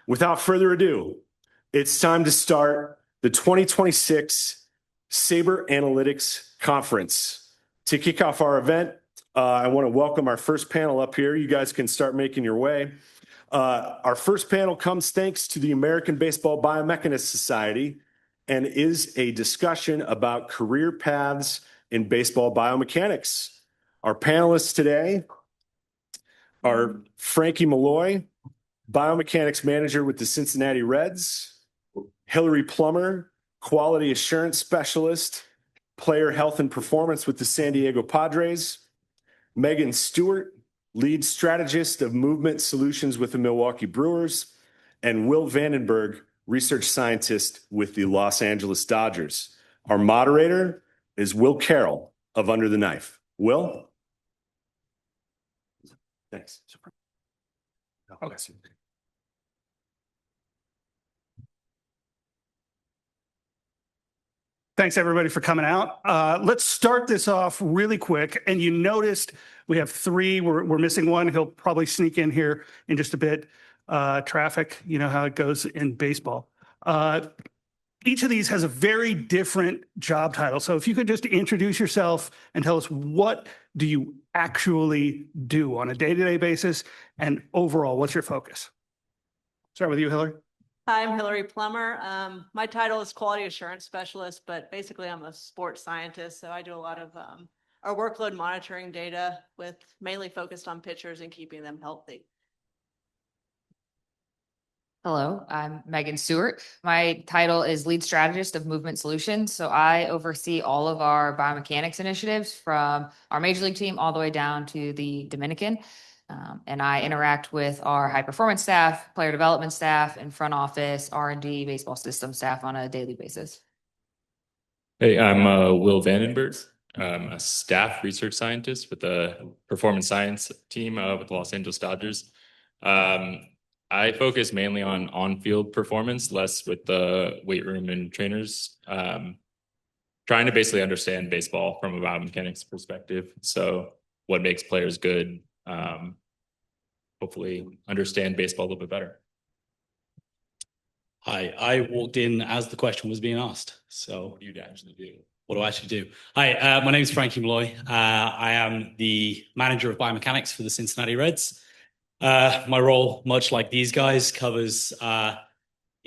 Without further ado, it's time to start the 2026 SABR Analytics Conference. To kick off our event, I want to welcome our first panel up here. You guys can start making your way. Our first panel comes thanks to the American Baseball Biomechanics Society and is a discussion about career paths in baseball biomechanics. Our panelists today are Franky Mulloy, Biomechanics Manager with the Cincinnati Reds, Hillary Plummer, Quality Assurance Specialist, Player Health and Performance with the San Diego Padres, Megan Stewart, Lead Strategist of Movement Solutions with the Milwaukee Brewers, and Will Vandenberg, Research Scientist with the Los Angeles Dodgers. Our moderator is Will Carroll of Under the Knife. Will? Thanks. Okay. Thanks everybody for coming out. Let's start this off really quick. And you noticed we have three, we're missing one. He'll probably sneak in here in just a bit. Traffic, you know how it goes in baseball. Each of these has a very different job title. So if you could just introduce yourself and tell us what do you actually do on a day-to-day basis and overall, what's your focus? Start with you, Hillary. Hi, I'm Hillary Plummer. My title is Quality Assurance Specialist, but basically I'm a sports scientist. So I do a lot of our workload monitoring data with mainly focused on pitchers and keeping them healthy. Hello, I'm Megan Stewart. My title is Lead Strategist of Movement Solutions. So I oversee all of our biomechanics initiatives from our major league team all the way down to the Dominican. And I interact with our high performance staff, player development staff, and front office, R&D, baseball system staff on a daily basis. Hey, I'm Will Vandenberg. I'm a staff research scientist with the performance science team with the Los Angeles Dodgers. I focus mainly on on-field performance, less with the weight room and trainers, trying to basically understand baseball from a biomechanics perspective. So what makes players good, hopefully understand baseball a little bit better. Hi, I walked in as the question was being asked. So what do you actually do? What do I actually do? Hi, my name is Franky Mulloy. I am the manager of biomechanics for the Cincinnati Reds. My role, much like these guys, covers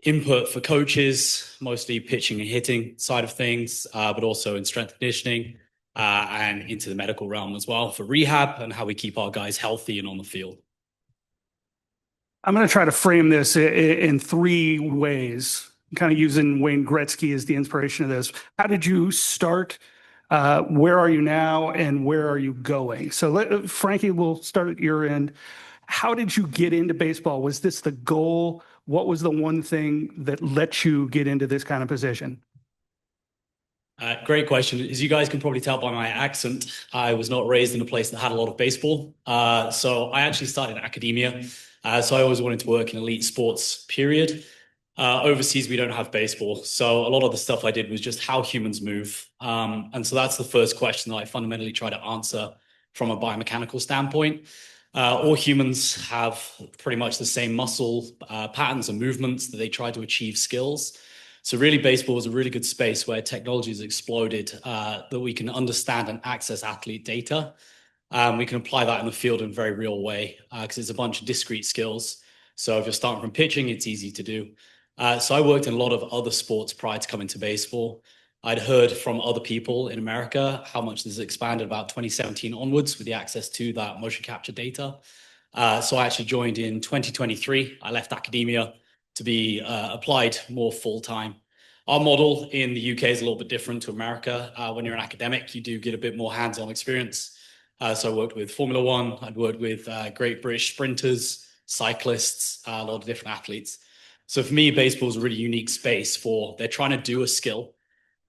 input for coaches, mostly pitching and hitting side of things, but also in strength and conditioning and into the medical realm as well for rehab and how we keep our guys healthy and on the field. I'm going to try to frame this in three ways, kind of using Wayne Gretzky as the inspiration of this. How did you start? Where are you now? And where are you going? So Franky, we'll start at your end. How did you get into baseball? Was this the goal? What was the one thing that let you get into this kind of position? Great question. As you guys can probably tell by my accent, I was not raised in a place that had a lot of baseball. So I actually started in academia. So I always wanted to work in elite sports, period. Overseas, we don't have baseball. So a lot of the stuff I did was just how humans move. And so that's the first question that I fundamentally try to answer from a biomechanical standpoint. All humans have pretty much the same muscle patterns and movements that they try to achieve skills. So really, baseball is a really good space where technology has exploded, that we can understand and access athlete data. We can apply that in the field in a very real way because it's a bunch of discrete skills. So if you're starting from pitching, it's easy to do. So I worked in a lot of other sports prior to coming to baseball. I'd heard from other people in America how much this has expanded about 2017 onwards with the access to that motion capture data. So I actually joined in 2023. I left academia to be applied more full-time. Our model in the UK is a little bit different to America. When you're an academic, you do get a bit more hands-on experience. So I worked with Formula One. I'd worked with great British sprinters, cyclists, a lot of different athletes. So for me, baseball is a really unique space for they're trying to do a skill.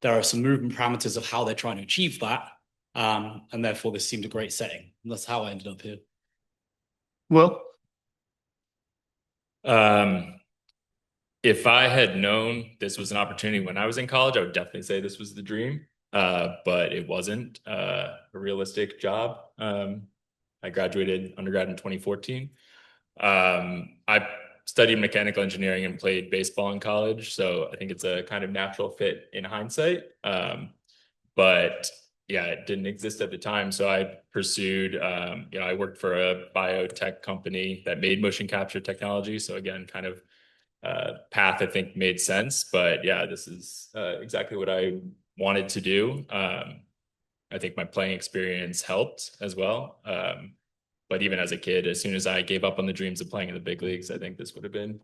There are some movement parameters of how they're trying to achieve that. And therefore, this seemed a great setting. And that's how I ended up here. Well, if I had known this was an opportunity when I was in college, I would definitely say this was the dream. But it wasn't a realistic job. I graduated undergrad in 2014. I studied mechanical engineering and played baseball in college, so I think it's a kind of natural fit in hindsight. But yeah, it didn't exist at the time. So I pursued, I worked for a biotech company that made motion capture technology. So again, kind of path I think made sense. But yeah, this is exactly what I wanted to do. I think my playing experience helped as well. But even as a kid, as soon as I gave up on the dreams of playing in the big leagues, I think this would have been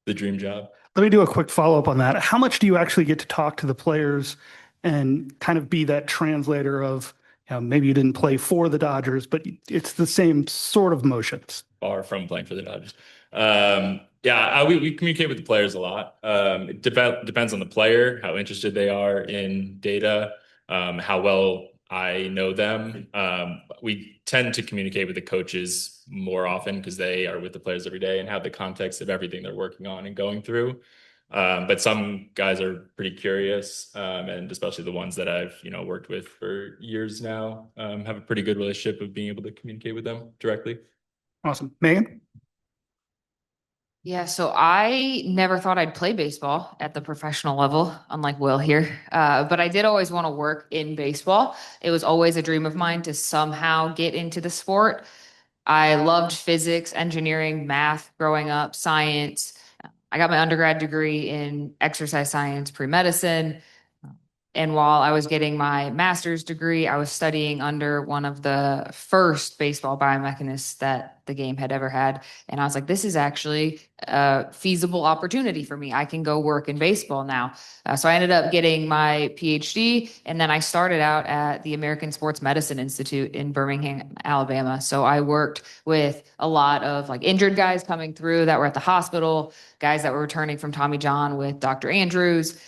the dream job. Let me do a quick follow-up on that. How much do you actually get to talk to the players and kind of be that translator of, maybe you didn't play for the Dodgers, but it's the same sort of motions? Far from playing for the Dodgers. We communicate with the players a lot. It depends on the player, how interested they are in data, how well I know them. We tend to communicate with the coaches more often because they are with the players every day and have the context of everything they're working on and going through. But some guys are pretty curious, and especially the ones that I've worked with for years now, have a pretty good relationship of being able to communicate with them directly. Awesome. Megan? Yeah, so I never thought I'd play baseball at the professional level, unlike Will here. But I did always want to work in baseball. It was always a dream of mine to somehow get into the sport. I loved physics, engineering, math growing up, science. I got my undergrad degree in exercise science, pre-medicine. And while I was getting my master's degree, I was studying under one of the first baseball biomechanists that the game had ever had. And I was like, this is actually a feasible opportunity for me. I can go work in baseball now. So I ended up getting my PhD. And then I started out at the American Sports Medicine Institute in Birmingham, Alabama. So I worked with a lot of like injured guys coming through that were at the hospital, guys that were returning from Tommy John with Dr. Andrews.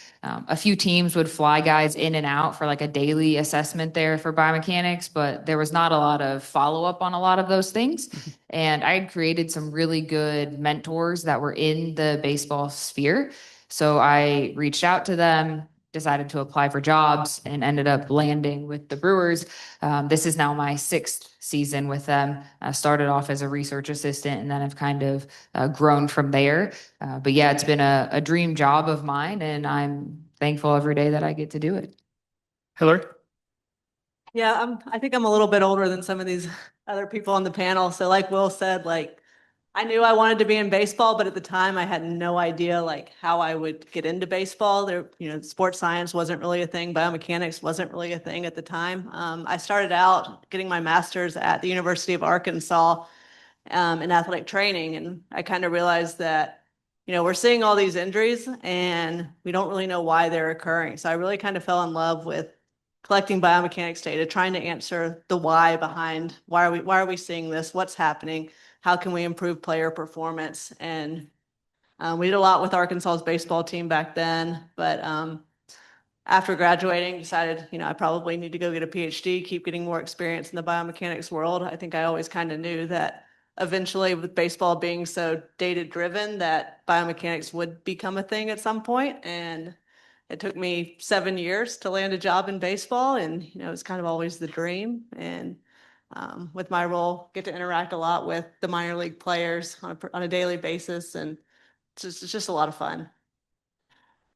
A few teams would fly guys in and out for like a daily assessment there for biomechanics, but there was not a lot of follow-up on a lot of those things. And I had created some really good mentors that were in the baseball sphere. So I reached out to them, decided to apply for jobs, and ended up landing with the Brewers. This is now my 6th season with them. I started off as a research assistant and then I've kind of grown from there. But yeah, it's been a dream job of mine and I'm thankful every day that I get to do it. Hillary? Yeah, I think I'm a little bit older than some of these other people on the panel. So like Will said, like I knew I wanted to be in baseball, but at the time I had no idea like how I would get into baseball. There, sports science wasn't really a thing. Biomechanics wasn't really a thing at the time. I started out getting my master's at the University of Arkansas in athletic training. And I kind of realized that, we're seeing all these injuries and we don't really know why they're occurring. So I really kind of fell in love with collecting biomechanics data, trying to answer the why behind why are we seeing this? What's happening? How can we improve player performance? And we did a lot with Arkansas's baseball team back then, but after graduating, decided, I probably need to go get a PhD, keep getting more experience in the biomechanics world. I think I always kind of knew that eventually with baseball being so data driven that biomechanics would become a thing at some point. And it took me 7 years to land a job in baseball. And, it's kind of always the dream. And with my role, get to interact a lot with the minor league players on a daily basis. And it's just a lot of fun.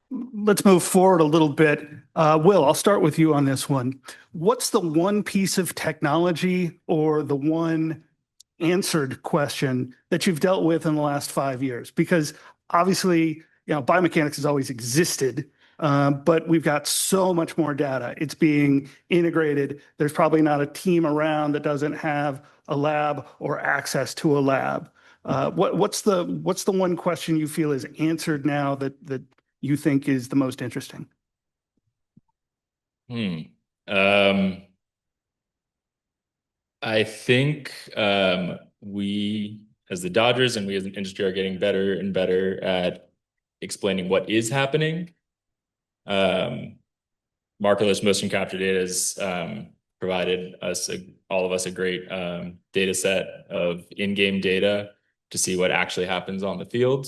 Let's move forward a little bit. Will, I'll start with you on this one. What's the one piece of technology or the one answered question that you've dealt with in the last 5 years? Because obviously, biomechanics has always existed, but we've got so much more data. It's being integrated. There's probably not a team around that doesn't have a lab or access to a lab. What's the one question you feel is answered now that you think is the most interesting? I think we, as the Dodgers and we as an industry, are getting better and better at explaining what is happening. Markerless motion capture data has provided all of us a great data set of in-game data to see what actually happens on the field,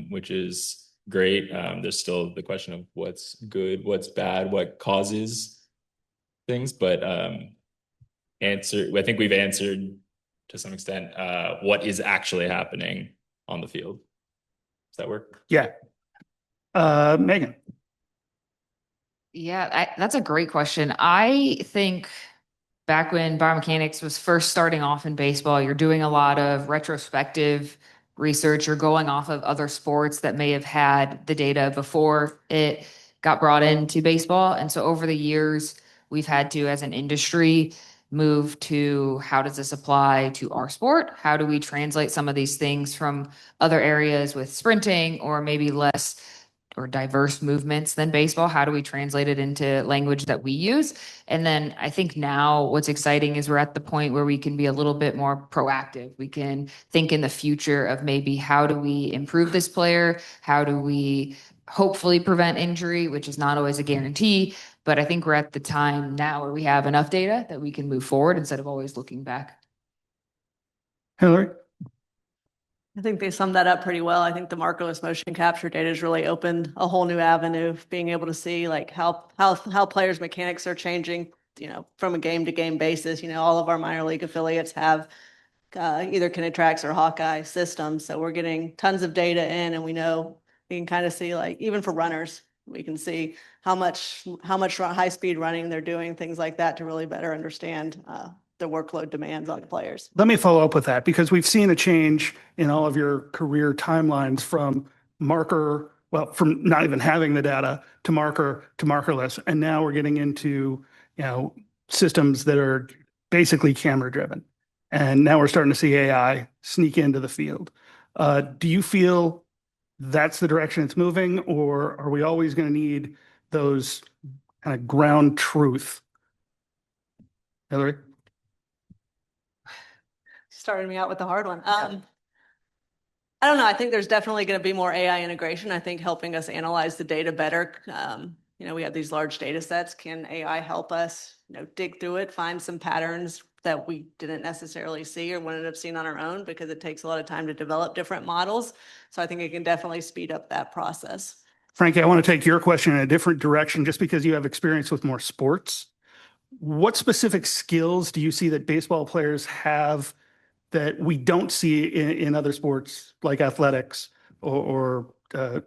which is great. There's still the question of what's good, what's bad, what causes things, but I think we've answered to some extent what is actually happening on the field. Does that work? Yeah. Megan. Yeah, that's a great question. I think back when biomechanics was first starting off in baseball, you're doing a lot of retrospective research. You're going off of other sports that may have had the data before it got brought into baseball. And so over the years, we've had to, as an industry, move to how does this apply to our sport? How do we translate some of these things from other areas with sprinting or maybe less or diverse movements than baseball? How do we translate it into language that we use? And then I think now what's exciting is we're at the point where we can be a little bit more proactive. We can think in the future of maybe how do we improve this player? How do we hopefully prevent injury, which is not always a guarantee. But I think we're at the time now where we have enough data that we can move forward instead of always looking back. Hillary. I think they summed that up pretty well. I think the markerless motion capture data has really opened a whole new avenue of being able to see like how players' mechanics are changing, from a game to game basis. All of our minor league affiliates have either Kinetrax or Hawkeye systems. So we're getting tons of data in, and we can kind of see, like, even for runners, we can see how much high speed running they're doing, things like that, to really better understand the workload demands on the players. Let me follow up with that because we've seen a change in all of your career timelines from from not even having the data to markerless. And now we're getting into, systems that are basically camera driven. And now we're starting to see AI sneak into the field. Do you feel that's the direction it's moving, or are we always going to need those kind of ground truth? Hillary? Started me out with the hard one. I don't know. I think there's definitely going to be more AI integration. I think helping us analyze the data better. We have these large data sets. Can AI help us, dig through it, find some patterns that we didn't necessarily see or wouldn't have seen on our own, because it takes a lot of time to develop different models. So I think it can definitely speed up that process. Franky, I want to take your question in a different direction just because you have experience with more sports. What specific skills do you see that baseball players have that we don't see in other sports like athletics or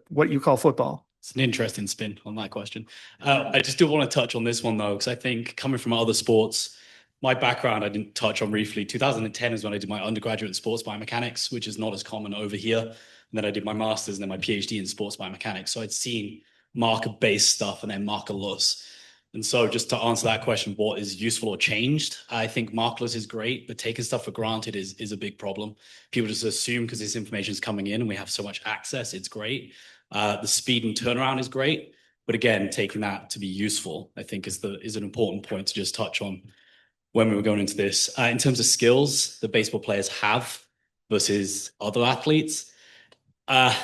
what you call football? It's an interesting spin on that question. I just do want to touch on this one, though, because I think coming from other sports, my background I didn't touch on briefly. 2010 is when I did my undergraduate in sports biomechanics, which is not as common over here. And then I did my master's and then my PhD in sports biomechanics. So I'd seen marker-based stuff and then markerless. And so just to answer that question, what is useful or changed? I think markerless is great, but taking stuff for granted is a big problem. People just assume because this information is coming in and we have so much access, it's great. The speed and turnaround is great. But again, taking that to be useful, I think is an important point to just touch on when we were going into this. In terms of skills that baseball players have versus other athletes, not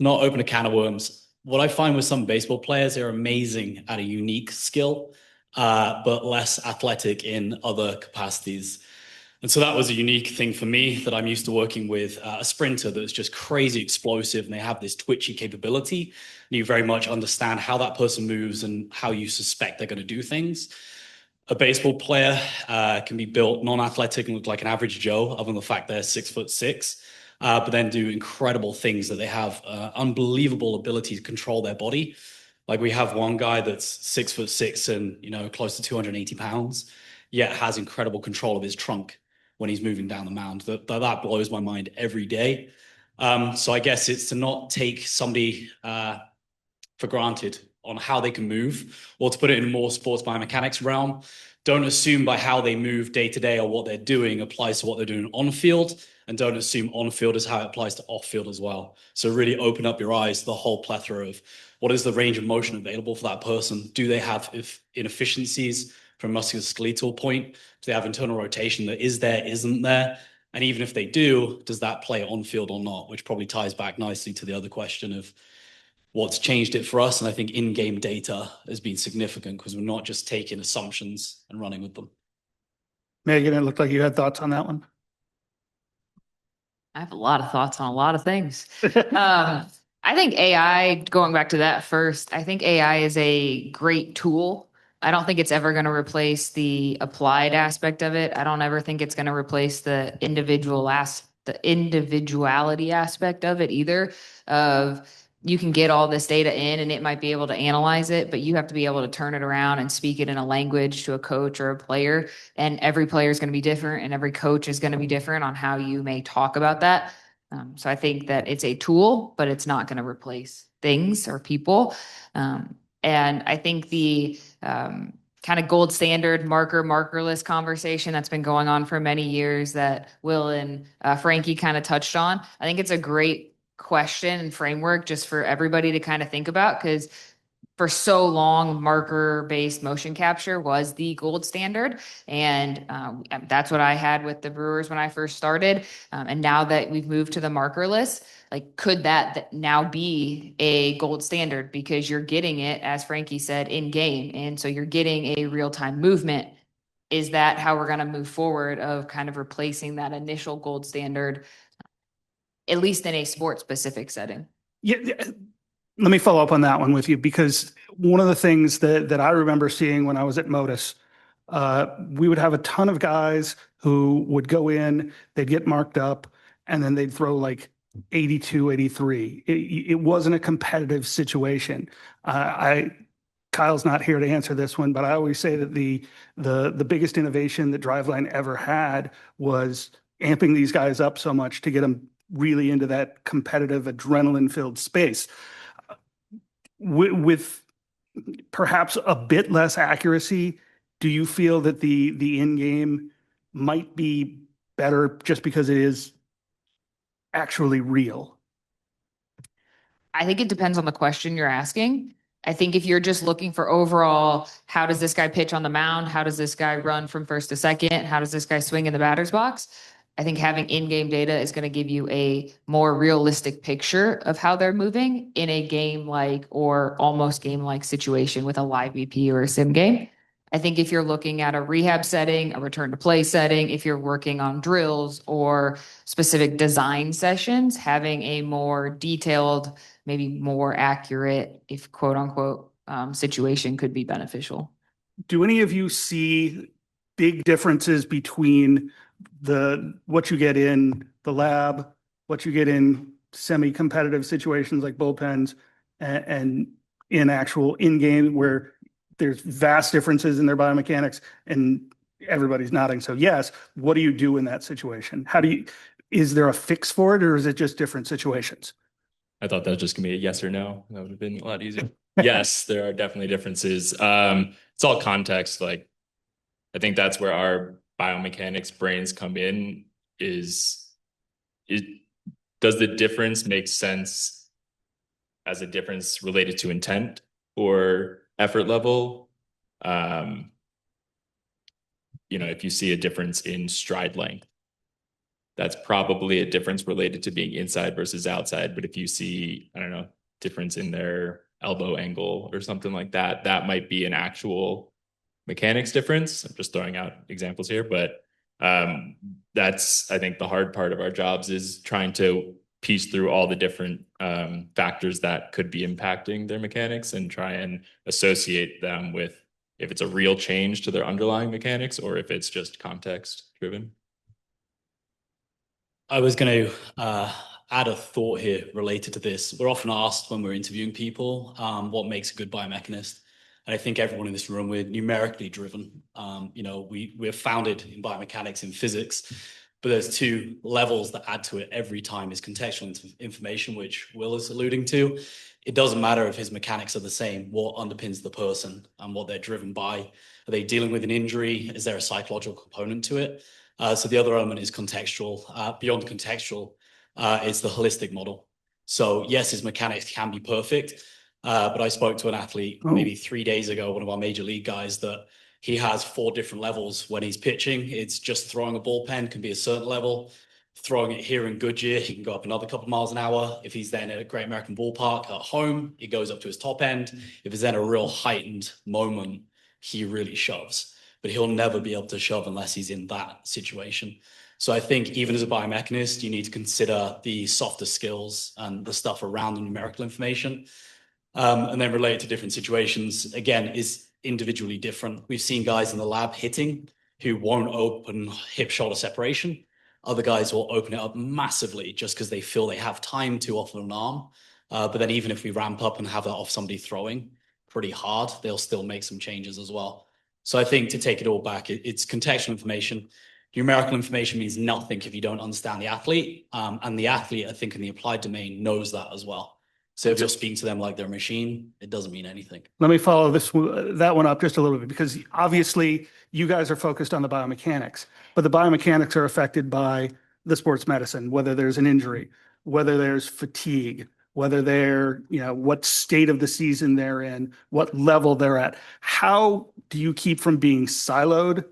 open a can of worms. What I find with some baseball players, they're amazing at a unique skill, but less athletic in other capacities. And so that was a unique thing for me, that I'm used to working with a sprinter that's just crazy explosive and they have this twitchy capability. And you very much understand how that person moves and how you suspect they're going to do things. A baseball player can be built non-athletic and look like an average Joe, other than the fact they're 6'6", but then do incredible things, that they have unbelievable ability to control their body. Like we have one guy that's 6'6" and close to 280 pounds, yet has incredible control of his trunk when he's moving down the mound. That blows my mind every day. So I guess it's to not take somebody for granted on how they can move, or to put it in a more sports biomechanics realm, don't assume by how they move day to day or what they're doing applies to what they're doing on field, and don't assume on field is how it applies to off field as well. So really open up your eyes to the whole plethora of what is the range of motion available for that person. Do they have inefficiencies from a musculoskeletal point? Do they have internal rotation that isn't there? And even if they do, does that play on field or not? Which probably ties back nicely to the other question of what's changed it for us. And I think in-game data has been significant because we're not just taking assumptions and running with them. Megan, it looked like you had thoughts on that one. I have a lot of thoughts on a lot of things. I think AI, going back to that first, I think AI is a great tool. I don't think it's ever going to replace the applied aspect of it. I don't ever think it's going to replace the individual the individuality aspect of it either. Of you can get all this data in and it might be able to analyze it, but you have to be able to turn it around and speak it in a language to a coach or a player. And every player is going to be different and every coach is going to be different on how you may talk about that. So I think that it's a tool, but it's not going to replace things or people. And I think the kind of gold standard markerless conversation that's been going on for many years that Will and Franky kind of touched on, I think it's a great question and framework just for everybody to kind of think about, because for so long, marker-based motion capture was the gold standard. And that's what I had with the Brewers when I first started. And now that we've moved to the markerless, like, could that now be a gold standard? Because you're getting it, as Franky said, in game. And so you're getting a real-time movement. Is that how we're going to move forward of kind of replacing that initial gold standard, at least in a sport-specific setting? Yeah. Let me follow up on that one with you, because one of the things that I remember seeing when I was at Modus, we would have a ton of guys who would go in, they'd get marked up, and then they'd throw like 82, 83. It wasn't a competitive situation. Kyle's not here to answer this one, but I always say that the biggest innovation that Driveline ever had was amping these guys up so much to get them really into that competitive adrenaline-filled space. With perhaps a bit less accuracy, do you feel that the in-game might be better just because it is actually real? I think it depends on the question you're asking. I think if you're just looking for overall, how does this guy pitch on the mound? How does this guy run from first to second? How does this guy swing in the batter's box? I think having in-game data is going to give you a more realistic picture of how they're moving in a game-like or almost game-like situation with a live VP or a sim game. I think if you're looking at a rehab setting, a return to play setting, if you're working on drills or specific design sessions, having a more detailed, maybe more accurate, if quote unquote, situation could be beneficial. Do any of you see big differences between what you get in the lab, what you get in semi-competitive situations like bullpens, and in actual in-game, where there's vast differences in their biomechanics, and everybody's nodding? So yes, what do you do in that situation? Is there a fix for it, or is it just different situations? I thought that was just gonna be a yes or no. That would have been a lot easier. Yes, there are definitely differences. It's all context. Like, I think that's where our biomechanics brains come in. Does the difference make sense as a difference related to intent or effort level? If you see a difference in stride length, that's probably a difference related to being inside versus outside. But if you see, I don't know, difference in their elbow angle or something like that, that might be an actual mechanics difference. I'm just throwing out examples here, but that's, I think, the hard part of our jobs is trying to piece through all the different factors that could be impacting their mechanics and try and associate them with if it's a real change to their underlying mechanics or if it's just context driven. I was going to add a thought here related to this. We're often asked when we're interviewing people what makes a good biomechanist. And I think everyone in this room, we're numerically driven. We're founded in biomechanics and physics, but there's two levels that add to it every time is contextual information, which Will is alluding to. It doesn't matter if his mechanics are the same. What underpins the person and what they're driven by? Are they dealing with an injury? Is there a psychological component to it? So the other element is contextual. Beyond contextual, it's the holistic model. So yes, his mechanics can be perfect, but I spoke to an athlete maybe 3 days ago, one of our major league guys, that he has 4 different levels when he's pitching. It's just throwing a bullpen can be a certain level. Throwing it here in Goodyear, he can go up another couple of miles an hour. If he's then at a Great American Ballpark at home, it goes up to his top end. If it's then a real heightened moment, he really shoves. But he'll never be able to shove unless he's in that situation. So I think even as a biomechanist, you need to consider the softer skills and the stuff around the numerical information. And then relate to different situations, again, is individually different. We've seen guys in the lab hitting who won't open hip-shoulder separation. Other guys will open it up massively just because they feel they have time to offer an arm. But then even if we ramp up and have that off somebody throwing pretty hard, they'll still make some changes as well. So I think to take it all back, it's contextual information. Numerical information means nothing if you don't understand the athlete. And the athlete, I think in the applied domain, knows that as well. So if you're speaking to them like they're a machine, it doesn't mean anything. Let me follow that one up just a little bit, because obviously you guys are focused on the biomechanics, but the biomechanics are affected by the sports medicine, whether there's an injury, whether there's fatigue, whether they're, what state of the season they're in, what level they're at. How do you keep from being siloed?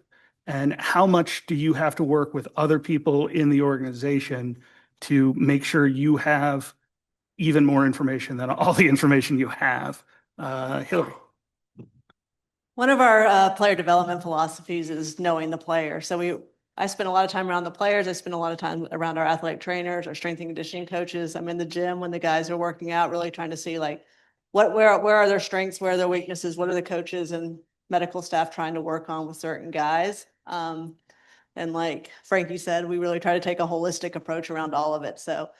And how much do you have to work with other people in the organization to make sure you have even more information than all the information you have? Hillary. One of our player development philosophies is knowing the player. So I spend a lot of time around the players. I spend a lot of time around our athletic trainers, our strength and conditioning coaches. I'm in the gym when the guys are working out, really trying to see like where are their strengths, where are their weaknesses, what are the coaches and medical staff trying to work on with certain guys. And like Franky said, we really try to take a holistic approach around all of it. So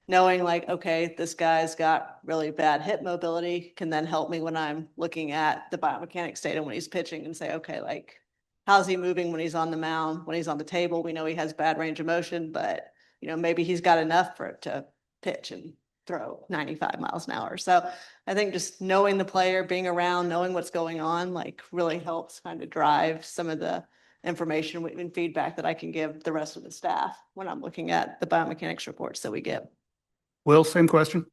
knowing like, okay, this guy's got really bad hip mobility can then help me when I'm looking at the biomechanics data when he's pitching and say, okay, like how's he moving when he's on the mound, when he's on the table? We know he has bad range of motion, but maybe he's got enough for it to pitch and throw 95 miles an hour. So I think just knowing the player, being around, knowing what's going on, like really helps kind of drive some of the information and feedback that I can give the rest of the staff when I'm looking at the biomechanics reports that we get. Will, same question.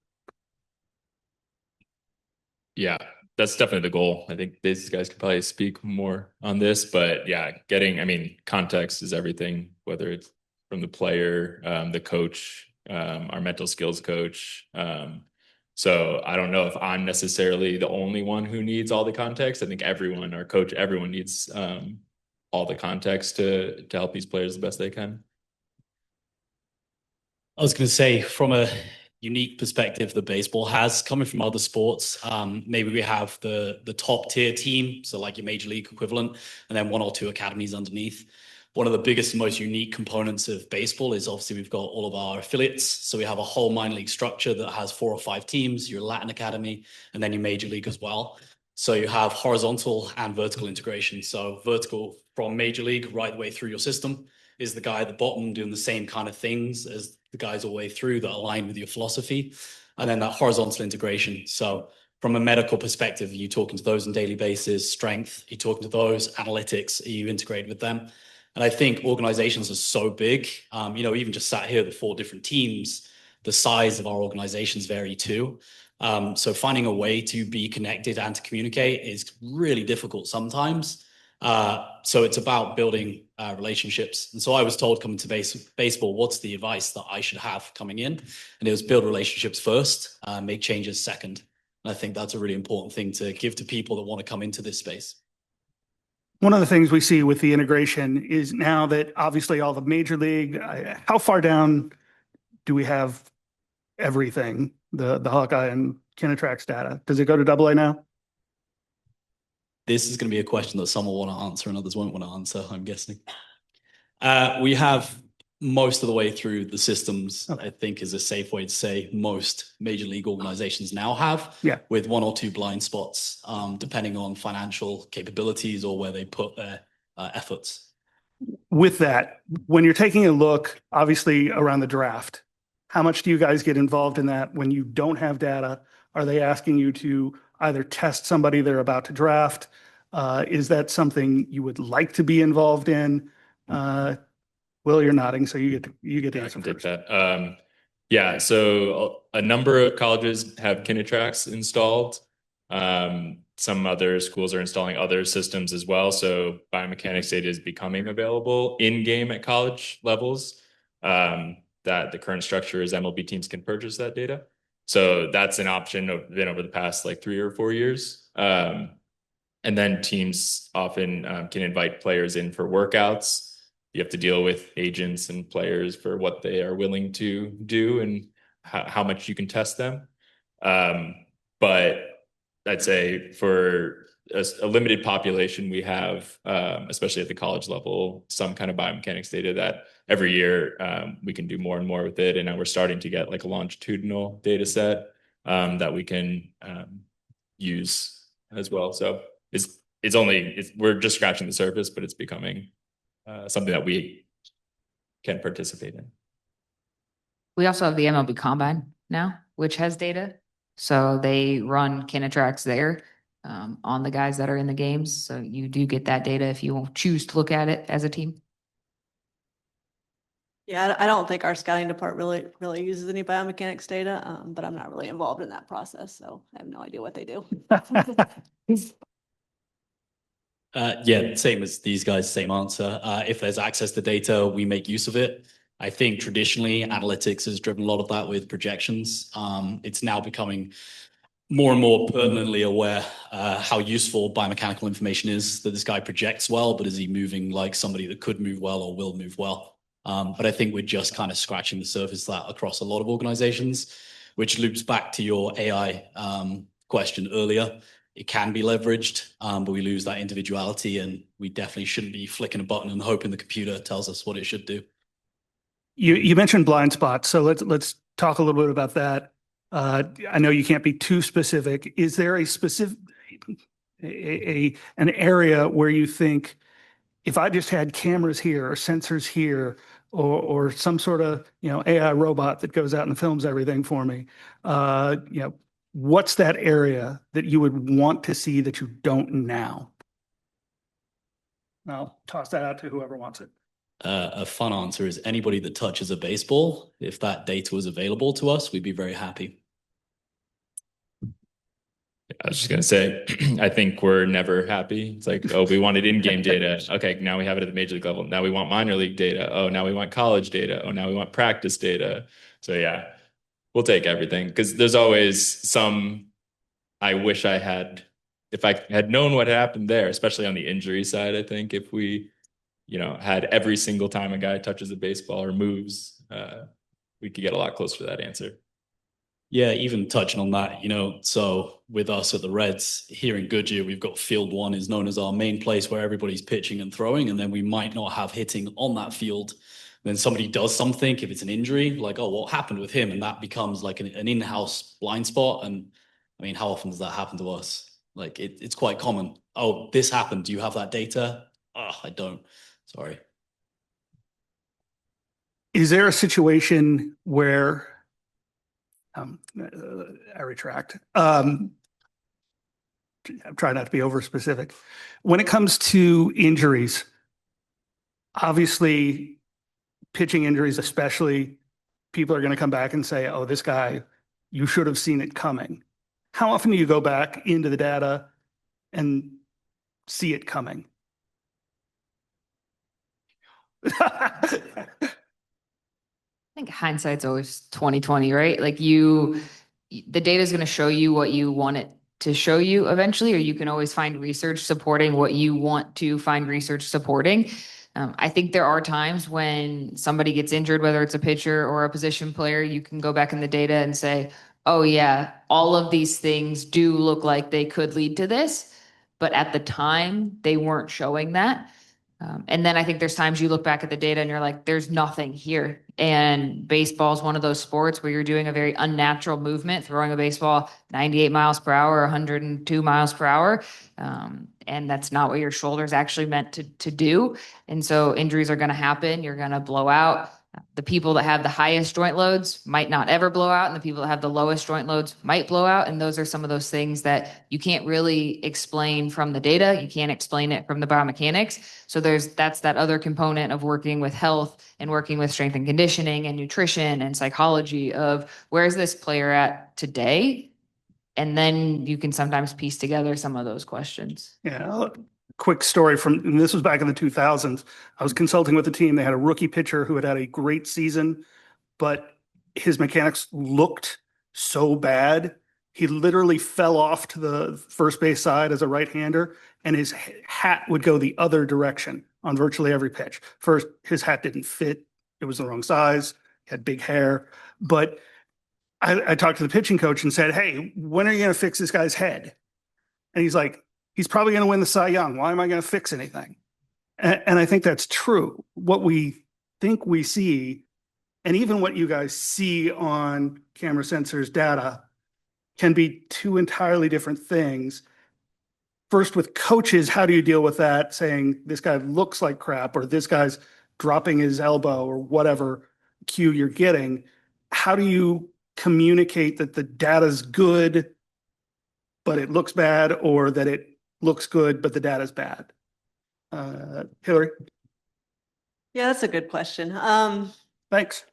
Yeah, that's definitely the goal. I think these guys could probably speak more on this, but yeah, context is everything, whether it's from the player, the coach, our mental skills coach. So I don't know if I'm necessarily the only one who needs all the context. I think everyone, our coach, everyone needs all the context to help these players the best they can. I was going to say, from a unique perspective that baseball has, coming from other sports, maybe we have the top tier team, so like your major league equivalent, and then one or two academies underneath. One of the biggest and most unique components of baseball is obviously we've got all of our affiliates. So we have a whole minor league structure that has 4 or 5 teams, your Latin academy, and then your major league as well. So you have horizontal and vertical integration. So vertical from major league right the way through your system is the guy at the bottom doing the same kind of things as the guys all the way through that align with your philosophy. And then that horizontal integration. So from a medical perspective, are you talking to those on a daily basis? Strength, are you talking to those? Analytics, are you integrated with them? And I think organizations are so big, even just sat here, the 4 different teams, the size of our organizations vary too. So finding a way to be connected and to communicate is really difficult sometimes. So it's about building relationships. And so I was told coming to baseball, what's the advice that I should have coming in? And it was build relationships first, make changes second. And I think that's a really important thing to give to people that want to come into this space. One of the things we see with the integration is now that obviously all the major league, how far down do we have everything? The Hawkeye and Kinetrax data. Does it go to AA now? This is going to be a question that some will want to answer and others won't want to answer, I'm guessing. We have most of the way through the systems, I think is a safe way to say most major league organizations now have, with 1 or 2 blind spots, depending on financial capabilities or where they put their efforts. With that, when you're taking a look, obviously around the draft, how much do you guys get involved in that when you don't have data? Are they asking you to either test somebody they're about to draft? Is that something you would like to be involved in? Will, you're nodding, so you get to answer first. That. So a number of colleges have Kinetrax installed. Some other schools are installing other systems as well. So biomechanics data is becoming available in-game at college levels. That the current structure is MLB teams can purchase that data. So that's an option been over the past like 3 or 4 years. And then teams often can invite players in for workouts. You have to deal with agents and players for what they are willing to do and how much you can test them. But I'd say for a limited population, we have, especially at the college level, some kind of biomechanics data every year we can do more and more with it. And now we're starting to get like a longitudinal data set that we can use as well. So we're just scratching the surface, but it's becoming something that we can participate in. We also have the MLB Combine now, which has data. So they run Canatrax there on the guys that are in the games. So you do get that data if you choose to look at it as a team. Yeah, I don't think our scouting department really uses any biomechanics data, but I'm not really involved in that process, so I have no idea what they do. Yeah, same as these guys, same answer. If there's access to data, we make use of it. I think traditionally analytics has driven a lot of that with projections. It's now becoming more and more pertinently aware how useful biomechanical information is, that this guy projects well, but is he moving like somebody that could move well or will move well? But I think we're just kind of scratching the surface of that across a lot of organizations, which loops back to your AI question earlier. It can be leveraged, but we lose that individuality, and we definitely shouldn't be flicking a button and hoping the computer tells us what it should do. You mentioned blind spots, so let's talk a little bit about that. I know you can't be too specific. Is there a specific an area where you think, if I just had cameras here or sensors here or some sort of AI robot that goes out and films everything for me, what's that area that you would want to see that you don't now? I'll toss that out to whoever wants it. A fun answer is anybody that touches a baseball. If that data was available to us, we'd be very happy. I was just going to say, I think we're never happy. It's like, oh, we wanted in-game data. Okay, now we have it at the major league level. Now we want minor league data. Oh, now we want college data. Oh, now we want practice data. So yeah, we'll take everything, because there's always some, I wish I had, if I had known what happened there, especially on the injury side. I think if we, had every single time a guy touches a baseball or moves, we could get a lot closer to that answer. Yeah, even touching on that, so with us at the Reds here in Goodyear, we've got field 1 is known as our main place where everybody's pitching and throwing, and then we might not have hitting on that field. Then somebody does something, if it's an injury, like, oh, what happened with him? And that becomes like an in-house blind spot. And I mean, how often does that happen to us? Like it's quite common. Oh, this happened. Do you have that data? Oh, I don't. Sorry. Is there a situation where I retract. I'm trying not to be over specific. When it comes to injuries, obviously pitching injuries, especially, people are going to come back and say, oh, this guy, you should have seen it coming. How often do you go back into the data and see it coming? I think hindsight's always 20/20, right? Like the data is going to show you what you want it to show you eventually, or you can always find research supporting what you want to find research supporting. I think there are times when somebody gets injured, whether it's a pitcher or a position player, you can go back in the data and say, oh yeah, all of these things do look like they could lead to this, but at the time they weren't showing that. And then I think there's times you look back at the data and you're like, there's nothing here. And baseball is one of those sports where you're doing a very unnatural movement, throwing a baseball 98 miles per hour, 102 miles per hour. And that's not what your shoulder's actually meant to do. And so injuries are going to happen. You're going to blow out. The people that have the highest joint loads might not ever blow out, and the people that have the lowest joint loads might blow out. And those are some of those things that you can't really explain from the data. You can't explain it from the biomechanics. So that's that other component of working with health and working with strength and conditioning and nutrition and psychology of where's this player at today? And then you can sometimes piece together some of those questions. Yeah. Quick story and this was back in the 2000s. I was consulting with a team. They had a rookie pitcher who had a great season, but his mechanics looked so bad. He literally fell off to the first base side as a right-hander, and his hat would go the other direction on virtually every pitch. First, his hat didn't fit. It was the wrong size. He had big hair. But I talked to the pitching coach and said, hey, when are you going to fix this guy's head? And he's like, he's probably going to win the Cy Young. Why am I going to fix anything? And I think that's true. What we think we see, and even what you guys see on camera sensors data, can be two entirely different things. First, with coaches, how do you deal with that? Saying this guy looks like crap, or this guy's dropping his elbow, or whatever cue you're getting. How do you communicate that the data's good, but it looks bad, or that it looks good, but the data's bad? Hillary? Yeah, that's a good question. Thanks.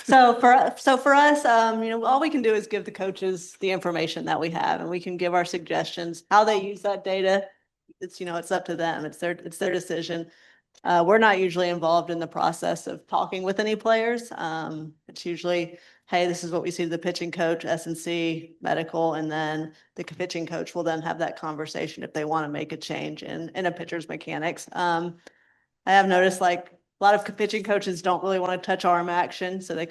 So for us, all we can do is give the coaches the information that we have, and we can give our suggestions. How they use that data, it's up to them. It's their decision. We're not usually involved in the process of talking with any players. It's usually, hey, this is what we see the pitching coach, S&C, medical, and then the pitching coach will then have that conversation if they want to make a change in a pitcher's mechanics. I have noticed like a lot of pitching coaches don't really want to touch arm action. So you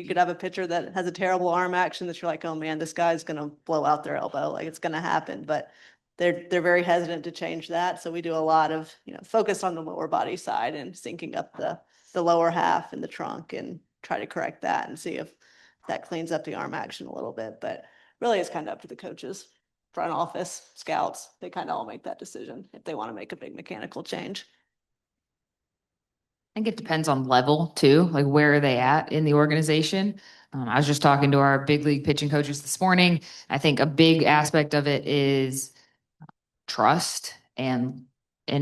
could have a pitcher that has a terrible arm action that you're like, oh man, this guy's going to blow out their elbow. Like it's going to happen. But they're very hesitant to change that. So we do a lot of, focus on the lower body side and syncing up the lower half and the trunk and try to correct that and see if that cleans up the arm action a little bit. But really it's kind of up to the coaches, front office, scouts. They kind of all make that decision if they want to make a big mechanical change. I think it depends on level too, like where are they at in the organization? I was just talking to our big league pitching coaches this morning. I think a big aspect of it is trust and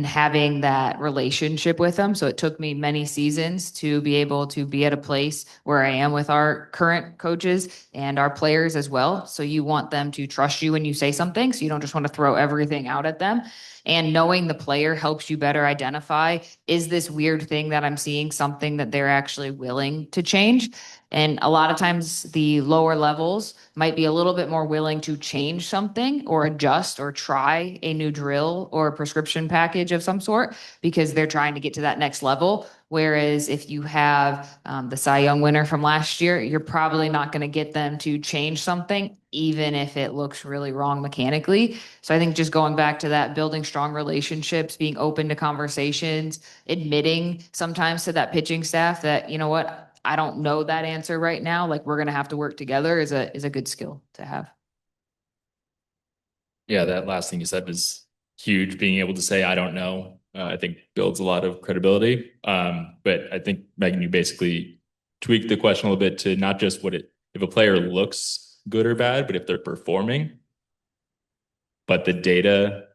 having that relationship with them. So it took me many seasons to be able to be at a place where I am with our current coaches and our players as well. So you want them to trust you when you say something. So you don't just want to throw everything out at them. And knowing the player helps you better identify, is this weird thing that I'm seeing something that they're actually willing to change? And a lot of times the lower levels might be a little bit more willing to change something or adjust or try a new drill or a prescription package of some sort because they're trying to get to that next level. Whereas if you have the Cy Young winner from last year, you're probably not going to get them to change something, even if it looks really wrong mechanically. So I think just going back to that, building strong relationships, being open to conversations, admitting sometimes to that pitching staff that, you know what, I don't know that answer right now. Like we're going to have to work together is a good skill to have. Yeah, that last thing you said was huge. Being able to say, I don't know, I think builds a lot of credibility. But I think, Megan, you basically tweaked the question a little bit to not just if a player looks good or bad, but if they're performing, but the data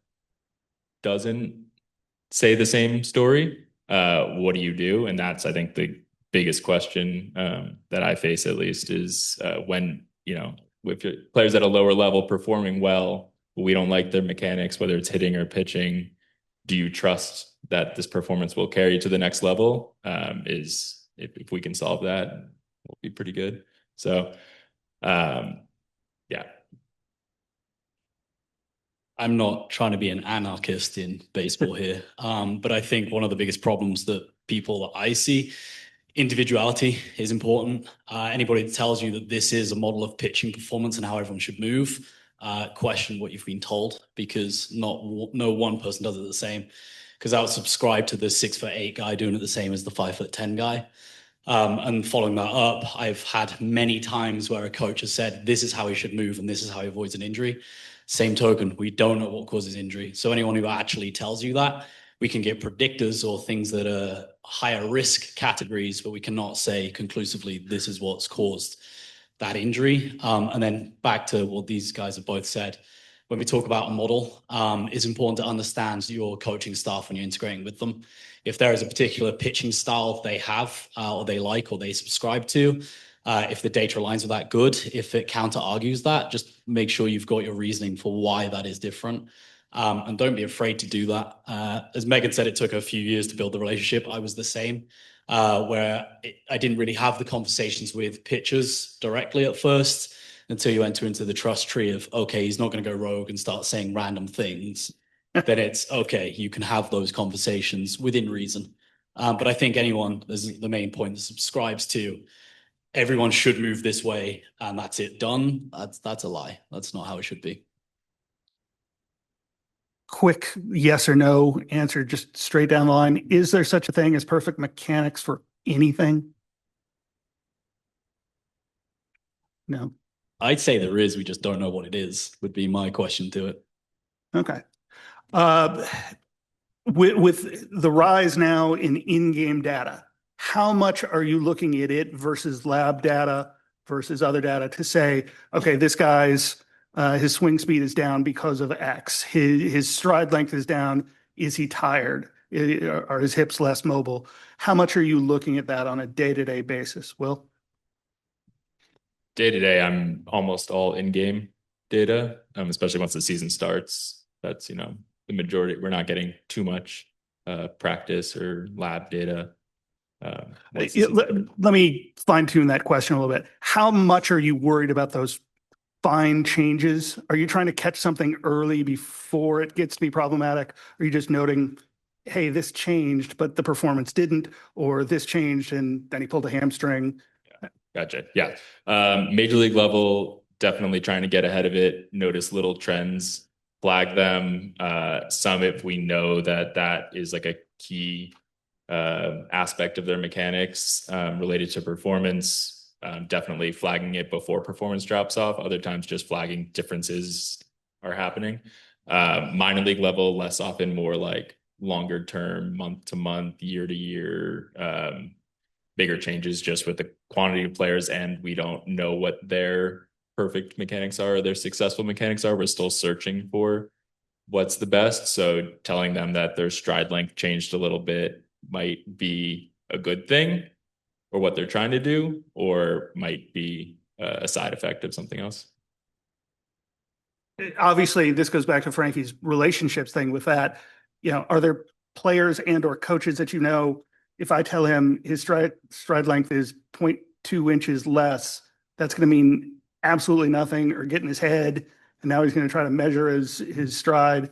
doesn't say the same story, what do you do? And that's, I think, the biggest question that I face at least is when, with your players at a lower level performing well, we don't like their mechanics, whether it's hitting or pitching. Do you trust that this performance will carry you to the next level? If we can solve that, we'll be pretty good. So, yeah. I'm not trying to be an anarchist in baseball here, but I think one of the biggest problems that people that I see, individuality is important. Anybody that tells you that this is a model of pitching performance and how everyone should move, question what you've been told, because no one person does it the same. Because I would subscribe to the 6'8" guy doing it the same as the 5'10" guy. And following that up, I've had many times where a coach has said, this is how he should move and this is how he avoids an injury. Same token, we don't know what causes injury. So anyone who actually tells you that, we can get predictors or things that are higher risk categories, but we cannot say conclusively this is what's caused that injury. And then back to what these guys have both said, when we talk about a model, it's important to understand your coaching staff when you're integrating with them. If there is a particular pitching style they have or they like or they subscribe to, if the data aligns with that, good. If it counter argues that, just make sure you've got your reasoning for why that is different. And don't be afraid to do that. As Megan said, it took a few years to build the relationship. I was the same, where I didn't really have the conversations with pitchers directly at first until you enter into the trust tree of, okay, he's not going to go rogue and start saying random things. Then it's, okay, you can have those conversations within reason. But I think anyone, this is the main point, that subscribes to everyone should move this way and that's it done. That's a lie. That's not how it should be. quick yes or no answer, just straight down the line. Is there such a thing as perfect mechanics for anything? No. I'd say there is. We just don't know what it is, would be my question to it. Okay. With the rise now in in-game data, how much are you looking at it versus lab data versus other data to say, okay, this guy's his swing speed is down because of X. His stride length is down. Is he tired? Are his hips less mobile? How much are you looking at that on a day-to-day basis, Will? Day to day, I'm almost all in-game data, especially once the season starts. That's, the majority. We're not getting too much practice or lab data. Let me fine-tune that question a little bit. How much are you worried about those fine changes? Are you trying to catch something early before it gets to be problematic? Are you just noting, hey, this changed, but the performance didn't, or this changed and then he pulled a hamstring? Gotcha. Yeah. Major league level, definitely trying to get ahead of it, notice little trends, flag them. Some, if we know that is like a key aspect of their mechanics related to performance, definitely flagging it before performance drops off. Other times just flagging differences are happening. Minor league level, less often, more like longer term, month to month, year to year, bigger changes just with the quantity of players, and we don't know what their perfect mechanics are, or their successful mechanics are. We're still searching for what's the best. So telling them that their stride length changed a little bit might be a good thing, or what they're trying to do, or might be a side effect of something else. Obviously, this goes back to Franky's relationships thing with that. Are there players and or coaches that if I tell him his stride length is 0.2 inches less, that's going to mean absolutely nothing, or get in his head, and now he's going to try to measure his stride?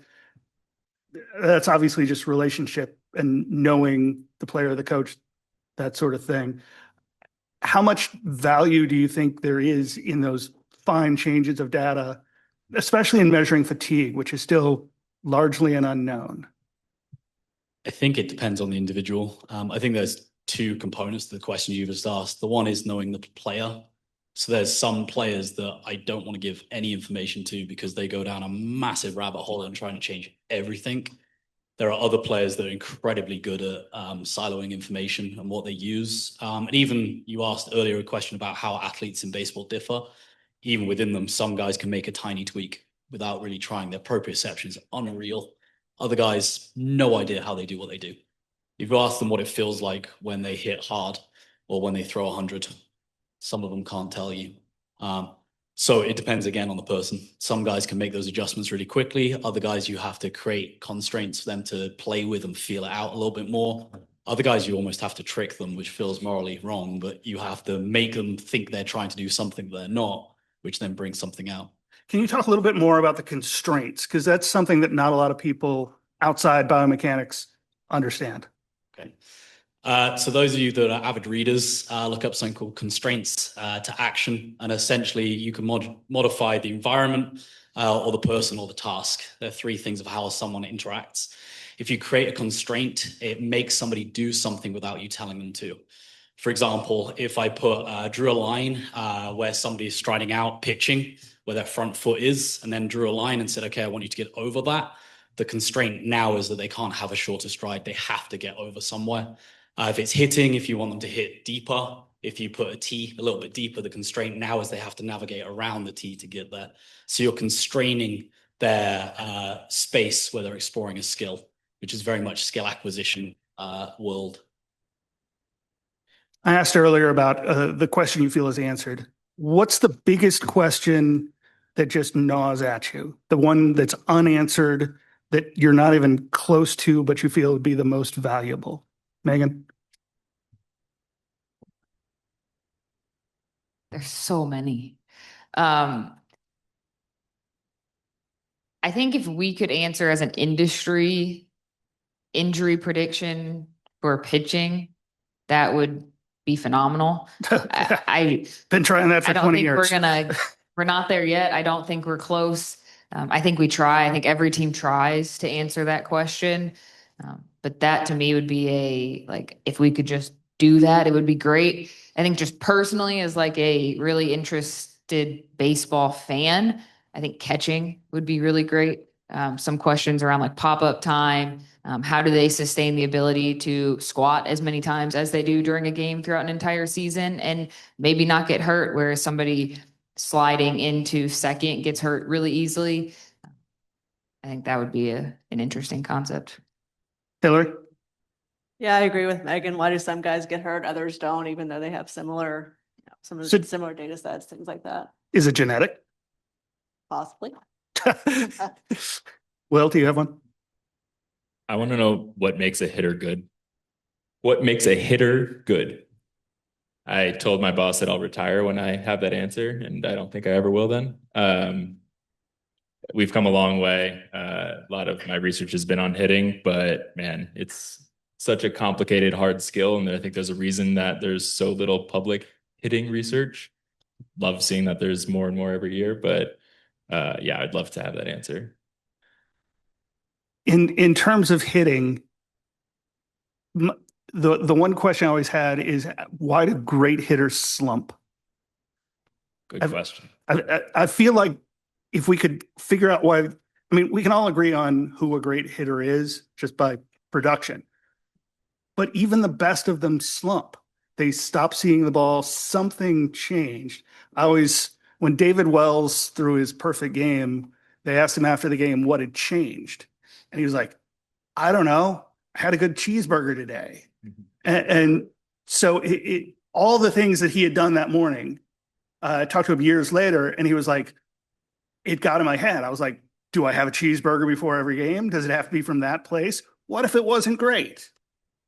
That's obviously just relationship and knowing the player or the coach, that sort of thing. How much value do you think there is in those fine changes of data, especially in measuring fatigue, which is still largely an unknown? I think it depends on the individual. I think there's two components to the question you just asked. The one is knowing the player. So there's some players that I don't want to give any information to because they go down a massive rabbit hole and trying to change everything. There are other players that are incredibly good at siloing information and what they use. And even you asked earlier a question about how athletes in baseball differ. Even within them, some guys can make a tiny tweak without really trying. Their proprioception is unreal. Other guys, no idea how they do what they do. If you ask them what it feels like when they hit hard or when they throw 100, some of them can't tell you. So it depends again on the person. Some guys can make those adjustments really quickly. Other guys, you have to create constraints for them to play with and feel it out a little bit more. Other guys, you almost have to trick them, which feels morally wrong, but you have to make them think they're trying to do something they're not, which then brings something out. Can you talk a little bit more about the constraints? Because that's something that not a lot of people outside biomechanics understand. Okay. So those of you that are avid readers, look up something called constraints to action. And essentially you can modify the environment or the person or the task. There are three things of how someone interacts. If you create a constraint, it makes somebody do something without you telling them to. For example, if I drew a line where somebody is striding out, pitching, where their front foot is, and then drew a line and said, okay, I want you to get over that. The constraint now is that they can't have a shorter stride. They have to get over somewhere. If it's hitting, if you want them to hit deeper, if you put a tee a little bit deeper, the constraint now is they have to navigate around the tee to get there. So you're constraining their space where they're exploring a skill, which is very much skill acquisition world. I asked earlier about the question you feel is answered. What's the biggest question that just gnaws at you? The one that's unanswered, that you're not even close to, but you feel would be the most valuable? Megan? There's so many. I think if we could answer as an industry injury prediction for pitching, that would be phenomenal. Been trying that for 20 years. We're not there yet. I don't think we're close. I think we try. I think every team tries to answer that question. But that to me would be if we could just do that, it would be great. I think just personally, as like a really interested baseball fan, I think catching would be really great. Some questions around like pop-up time. How do they sustain the ability to squat as many times as they do during a game throughout an entire season and maybe not get hurt, whereas somebody sliding into second gets hurt really easily. I think that would be an interesting concept. Hillary? Yeah, I agree with Megan. Why do some guys get hurt, others don't, even though they have similar, similar data sets, things like that? Is it genetic? Possibly. Will, do you have one? I want to know what makes a hitter good. What makes a hitter good? I told my boss that I'll retire when I have that answer, and I don't think I ever will then. We've come a long way. A lot of my research has been on hitting, but man, it's such a complicated, hard skill. And I think there's a reason that there's so little public hitting research. Love seeing that there's more and more every year, but yeah, I'd love to have that answer. In terms of hitting, the one question I always had is why do great hitters slump? Good question. I feel like if we could figure out why, I mean, we can all agree on who a great hitter is just by production, but even the best of them slump. They stop seeing the ball. Something changed. When David Wells threw his perfect game, they asked him after the game what had changed. And he was like, I don't know. I had a good cheeseburger today. Mm-hmm. And so all the things that he had done that morning, I talked to him years later, and he was like, it got in my head. I was like, do I have a cheeseburger before every game? Does it have to be from that place? What if it wasn't great?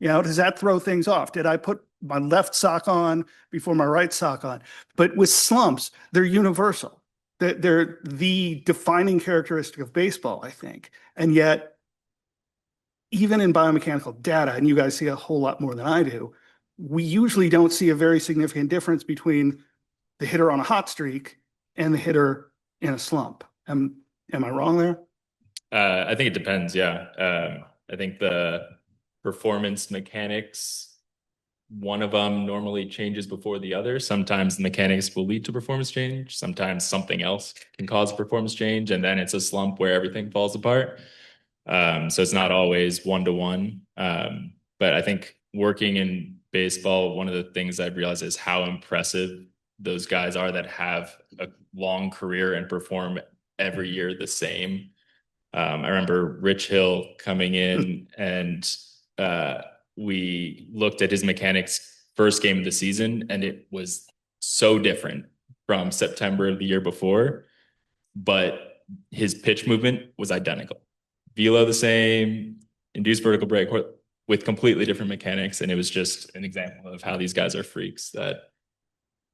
Does that throw things off? Did I put my left sock on before my right sock on? But with slumps, they're universal. They're the defining characteristic of baseball, I think. And yet, even in biomechanical data, and you guys see a whole lot more than I do, we usually don't see a very significant difference between the hitter on a hot streak and the hitter in a slump. Am I wrong there? I think it depends. Yeah. I think the performance mechanics, one of them normally changes before the other. Sometimes the mechanics will lead to performance change. Sometimes something else can cause performance change. And then it's a slump where everything falls apart. So it's not always one-to-one. But I think working in baseball, one of the things I've realized is how impressive those guys are that have a long career and perform every year the same. I remember Rich Hill coming in and we looked at his mechanics first game of the season, and it was so different from September of the year before, but his pitch movement was identical. Velo the same, induced vertical break with completely different mechanics. And it was just an example of how these guys are freaks. That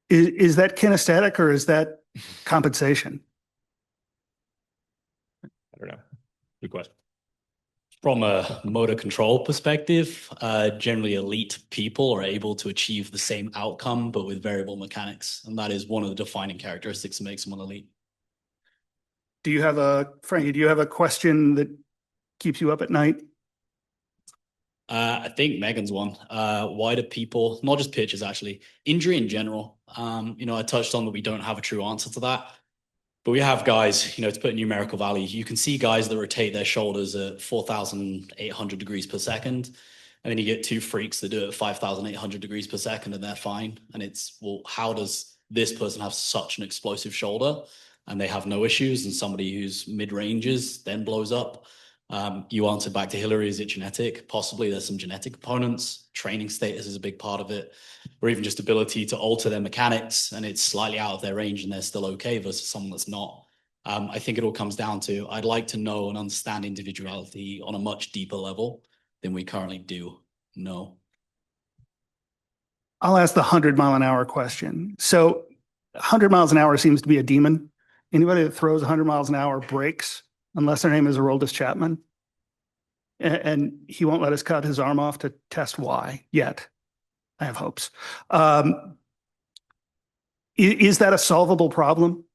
is that kinesthetic or is that compensation? I don't know. Good question. From a motor control perspective, generally elite people are able to achieve the same outcome, but with variable mechanics. And that is one of the defining characteristics that makes someone elite. Franky, do you have a question that keeps you up at night? I think Megan's one. Why do people, not just pitchers actually, injury in general? I touched on that we don't have a true answer to that. But we have guys, to put a numerical value, you can see guys that rotate their shoulders at 4,800 degrees per second. And then you get two freaks that do it at 5,800 degrees per second and they're fine. And it's, well, how does this person have such an explosive shoulder and they have no issues, and somebody who's mid-ranges then blows up? You answered back to Hillary, is it genetic? Possibly. There's some genetic components. Training status is a big part of it, or even just ability to alter their mechanics and it's slightly out of their range and they're still okay versus someone that's not. I think it all comes down to, I'd like to know and understand individuality on a much deeper level than we currently do know. I'll ask the 100-mile-an-hour question. So 100 miles an hour seems to be a demon. Anybody that throws 100 miles an hour breaks, unless their name is Aroldis Chapman. And he won't let us cut his arm off to test why yet. I have hopes. Is that a solvable problem,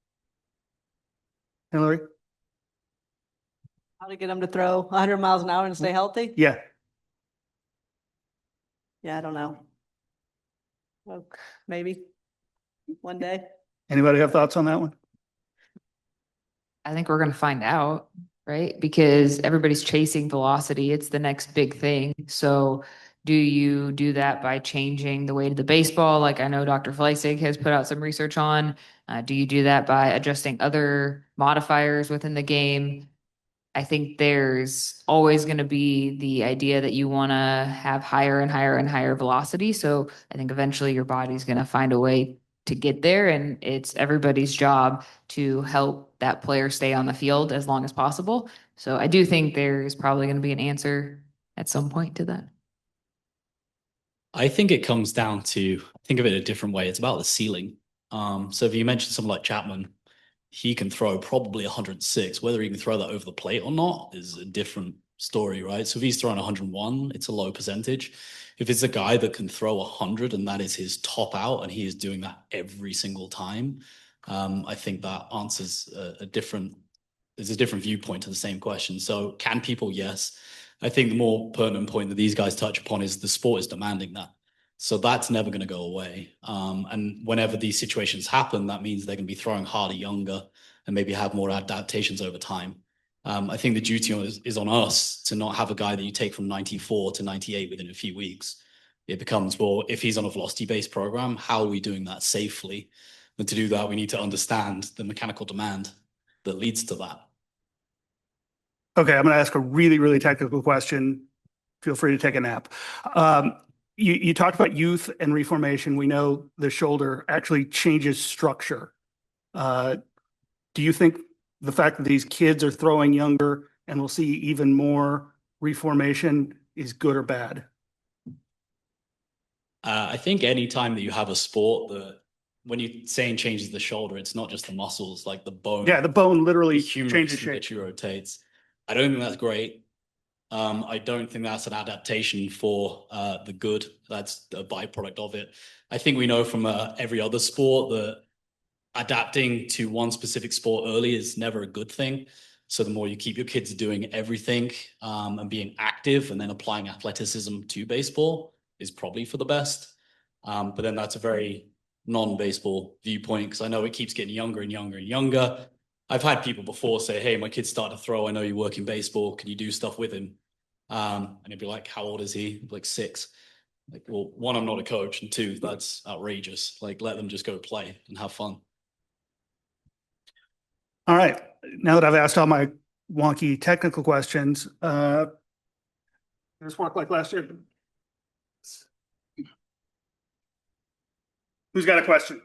Hillary? How to get them to throw 100 miles an hour and stay healthy? Yeah. Yeah, I don't know. Well, maybe one day. Anybody have thoughts on that one? I think we're going to find out, right? Because everybody's chasing velocity. It's the next big thing. So do you do that by changing the weight of the baseball? Like I know Dr. Fleisig has put out some research on. Do you do that by adjusting other modifiers within the game? I think there's always going to be the idea that you want to have higher and higher and higher velocity. So I think eventually your body's going to find a way to get there. And it's everybody's job to help that player stay on the field as long as possible. So I do think there is probably going to be an answer at some point to that. I think it comes down to, think of it a different way. It's about the ceiling. So if you mentioned someone like Chapman, he can throw probably 106. Whether he can throw that over the plate or not is a different story, right? So if he's throwing 101, it's a low percentage. If it's a guy that can throw 100 and that is his top out and he is doing that every single time, I think that answers there's a different viewpoint to the same question. So can people? Yes. I think the more pertinent point that these guys touch upon is the sport is demanding that. So that's never going to go away. And whenever these situations happen, that means they're going to be throwing harder, younger, and maybe have more adaptations over time. I think the duty is on us to not have a guy that you take from 94 to 98 within a few weeks. It becomes, well, if he's on a velocity-based program, how are we doing that safely? And to do that, we need to understand the mechanical demand that leads to that. Okay, I'm going to ask a really, really technical question. Feel free to take a nap. You talked about youth and reformation. We know the shoulder actually changes structure. Do you think the fact that these kids are throwing younger and we'll see even more reformation is good or bad? I think any time that you have a sport that when you're saying changes the shoulder, it's not just the muscles, like the bone. Yeah, the bone literally The humerus changes shape. literally rotates. I don't think that's great. I don't think that's an adaptation for the good. That's a byproduct of it. I think we know from every other sport that adapting to one specific sport early is never a good thing. So the more you keep your kids doing everything and being active and then applying athleticism to baseball is probably for the best. But then that's a very non-baseball viewpoint because I know it keeps getting younger and younger and younger. I've had people before say, hey, my kid's starting to throw. I know you work in baseball. Can you do stuff with him? And he'd be like, how old is he? Like 6. Like, well, 1, I'm not a coach. And 2, that's outrageous. Like, let them just go play and have fun. All right. Now that I've asked all my wonky technical questions, just work like last year. Who's got a question?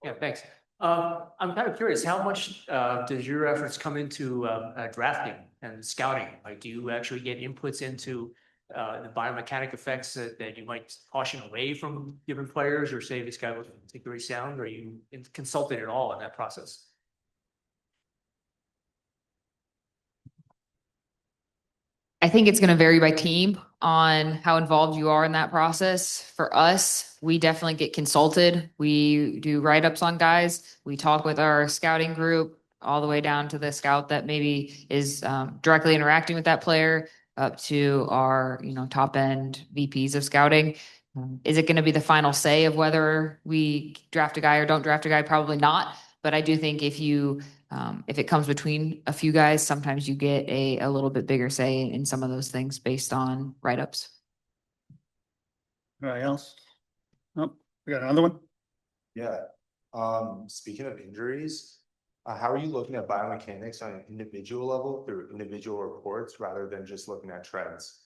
Yeah, thanks. I'm kind of curious, how much does your efforts come into drafting and scouting? Like, do you actually get inputs into the biomechanic effects that you might caution away from different players, or say this guy was particularly sound, or are you consulted at all in that process? I think it's going to vary by team on how involved you are in that process. For us, we definitely get consulted. We do write-ups on guys. We talk with our scouting group all the way down to the scout that maybe is directly interacting with that player up to our, top end VPs of scouting. Is it going to be the final say of whether we draft a guy or don't draft a guy? Probably not. But I do think if it comes between a few guys, sometimes you get a little bit bigger say in some of those things based on write-ups. Anybody else? Oh, we got another one. Yeah. Speaking of injuries, how are you looking at biomechanics on an individual level through individual reports rather than just looking at trends?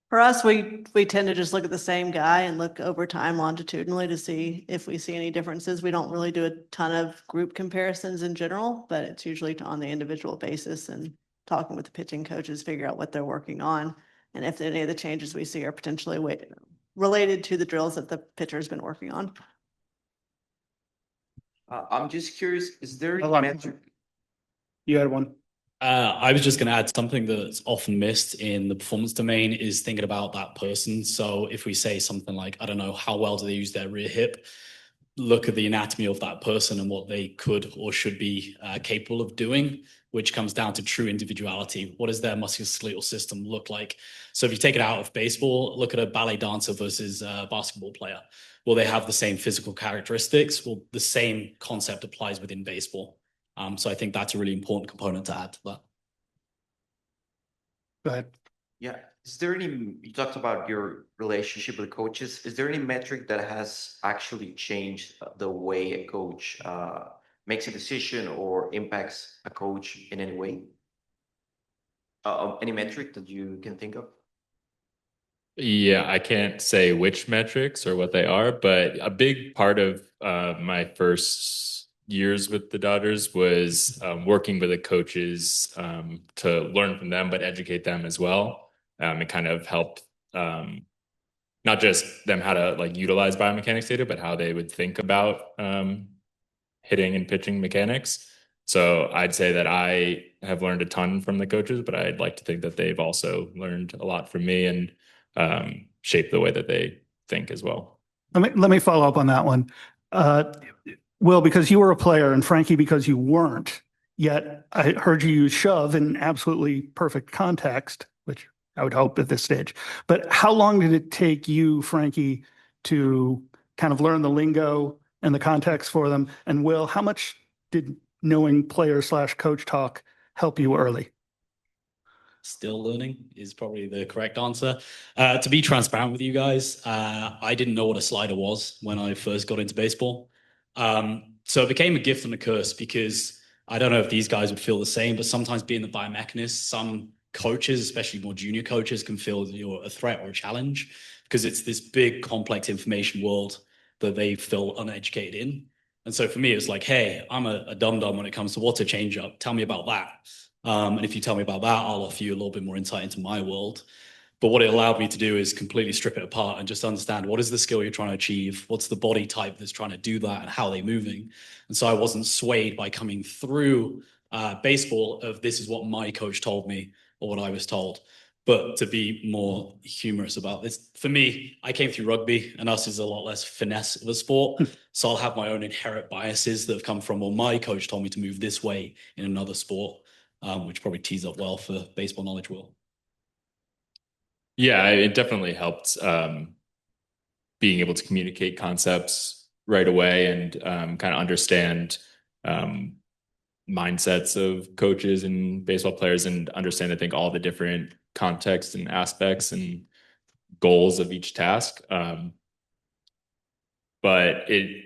For us, we tend to just look at the same guy and look over time longitudinally to see if we see any differences. We don't really do a ton of group comparisons in general, but it's usually on the individual basis and talking with the pitching coaches, figure out what they're working on. And if any of the changes we see are potentially related to the drills that the pitcher's been working on. I'm just curious, is there Hold on. metric? You had one. I was just going to add something that's often missed in the performance domain is thinking about that person. So if we say something like, I don't know, how well do they use their rear hip? Look at the anatomy of that person and what they could or should be capable of doing, which comes down to true individuality. What does their musculoskeletal system look like? So if you take it out of baseball, look at a ballet dancer versus a basketball player. Will they have the same physical characteristics? Well, the same concept applies within baseball. So I think that's a really important component to add to that. Go ahead. Yeah. Is there any, you talked about your relationship with coaches. Is there any metric that has actually changed the way a coach makes a decision or impacts a coach in any way? Any metric that you can think of? Yeah, I can't say which metrics or what they are, but a big part of my first years with the Dodgers was working with the coaches to learn from them, but educate them as well. It kind of helped not just them how to like utilize biomechanics data, but how they would think about hitting and pitching mechanics. So I'd say that I have learned a ton from the coaches, but I'd like to think that they've also learned a lot from me and shape the way that they think as well. Let me follow up on that one. Will, because you were a player, and Franky, because you weren't, yet I heard you use shove in absolutely perfect context, which I would hope at this stage. But how long did it take you, Franky, to kind of learn the lingo and the context for them? And Will, how much did knowing player/coach talk help you early? Still learning is probably the correct answer. To be transparent with you guys, I didn't know what a slider was when I first got into baseball. So it became a gift and a curse because I don't know if these guys would feel the same, but sometimes being the biomechanist, some coaches, especially more junior coaches, can feel you're a threat or a challenge because it's this big, complex information world that they feel uneducated in. And so for me, it's like, hey, I'm a dum-dum when it comes to what's a changeup. Tell me about that. And if you tell me about that, I'll offer you a little bit more insight into my world. But what it allowed me to do is completely strip it apart and just understand what is the skill you're trying to achieve, what's the body type that's trying to do that, and how they're moving. And so I wasn't swayed by coming through baseball of this is what my coach told me or what I was told, but to be more humorous about this. For me, I came through rugby, and us is a lot less finesse of a sport. So I'll have my own inherent biases that have come from, well, my coach told me to move this way in another sport, which probably tees up well for baseball knowledge, Will. Yeah, it definitely helped being able to communicate concepts right away and kind of understand mindsets of coaches and baseball players and understand, I think, all the different contexts and aspects and goals of each task. But it,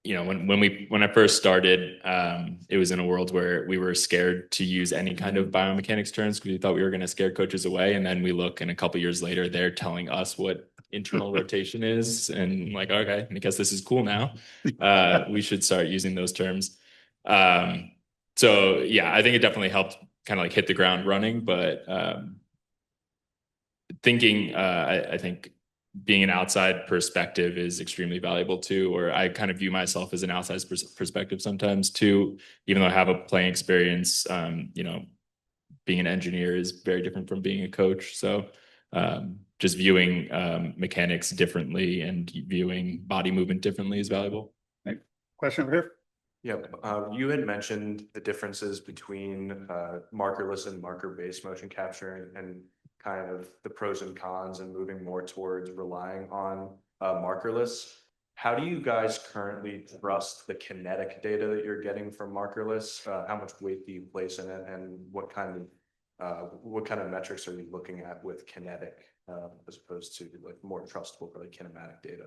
you know, when I first started, it was in a world where we were scared to use any kind of biomechanics terms because we thought we were going to scare coaches away. And then we look, and a couple years later, they're telling us what internal rotation is, and like, okay, I guess this is cool now. We should start using those terms. So yeah, I think it definitely helped kind of like hit the ground running. But thinking, I think, being an outside perspective is extremely valuable too, or I kind of view myself as an outside perspective sometimes too, even though I have a playing experience. You know, being an engineer is very different from being a coach. So just viewing mechanics differently and viewing body movement differently is valuable. Question over here. Yeah, you had mentioned the differences between markerless and marker-based motion capture and kind of the pros and cons and moving more towards relying on markerless. How do you guys currently trust the kinetic data that you're getting from markerless? How much weight do you place in it, and what kind of metrics are you looking at with kinetic as opposed to like more trustable for like kinematic data?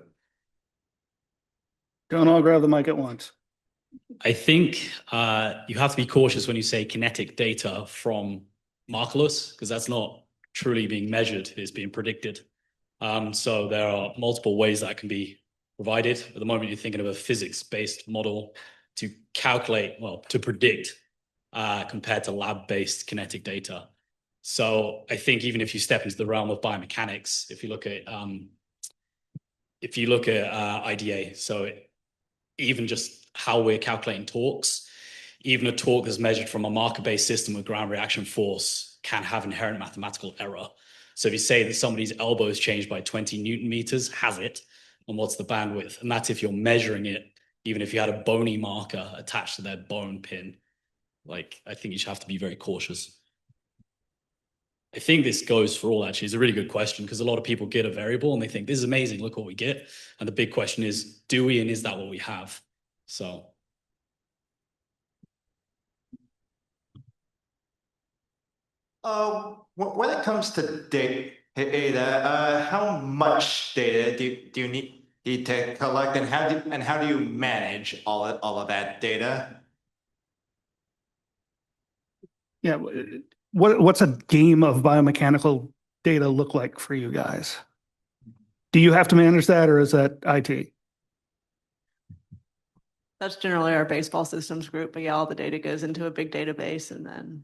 Don't all grab the mic at once. I think you have to be cautious when you say kinetic data from markerless, because that's not truly being measured, it's being predicted. So there are multiple ways that can be provided. At the moment, you're thinking of a physics-based model to calculate, well, to predict compared to lab-based kinetic data. So I think even if you step into the realm of biomechanics, if you look at IDA, so even just how we're calculating torques, even a torque that's measured from a marker-based system with ground reaction force can have inherent mathematical error. So if you say that somebody's elbow is changed by 20 Newton meters, has it? And what's the bandwidth? And that's if you're measuring it, even if you had a bony marker attached to their bone pin. Like, I think you should have to be very cautious. I think this goes for all, actually. It's a really good question because a lot of people get a variable and they think, this is amazing, look what we get. And the big question is, do we, and is that what we have? So. When it comes to data, how much data do you need to collect, and how do you manage all of that data? Yeah. What's a game of biomechanical data look like for you guys? Do you have to manage that, or is that IT? That's generally our baseball systems group, but yeah, all the data goes into a big database, and then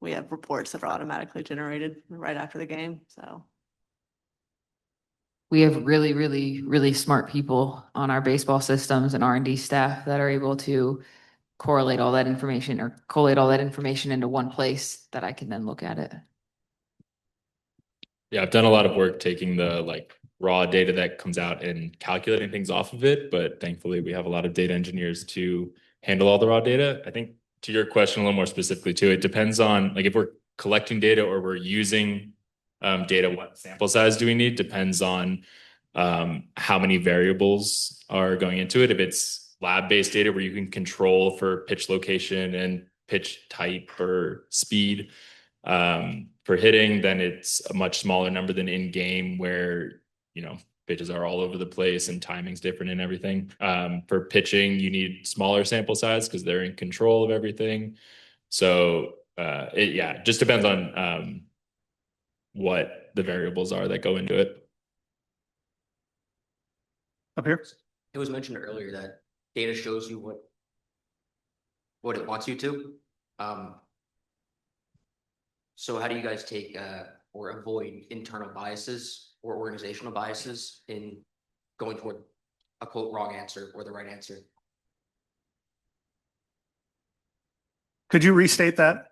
we have reports that are automatically generated right after the game. So we have really, really, really smart people on our baseball systems and R&D staff that are able to correlate all that information or collate all that information into one place that I can then look at it. Yeah, I've done a lot of work taking the like raw data that comes out and calculating things off of it, but thankfully we have a lot of data engineers to handle all the raw data. I think to your question a little more specifically too, it depends on like if we're collecting data or we're using data, what sample size do we need? Depends on how many variables are going into it. If it's lab-based data where you can control for pitch location and pitch type or speed for hitting, then it's a much smaller number than in game where, you know, pitches are all over the place and timing's different and everything. For pitching, you need smaller sample size because they're in control of everything. So it just depends on what the variables are that go into it. Up here. It was mentioned earlier that data shows you what it wants you to. So how do you guys take or avoid internal biases or organizational biases in going toward a quote wrong answer or the right answer? Could you restate that?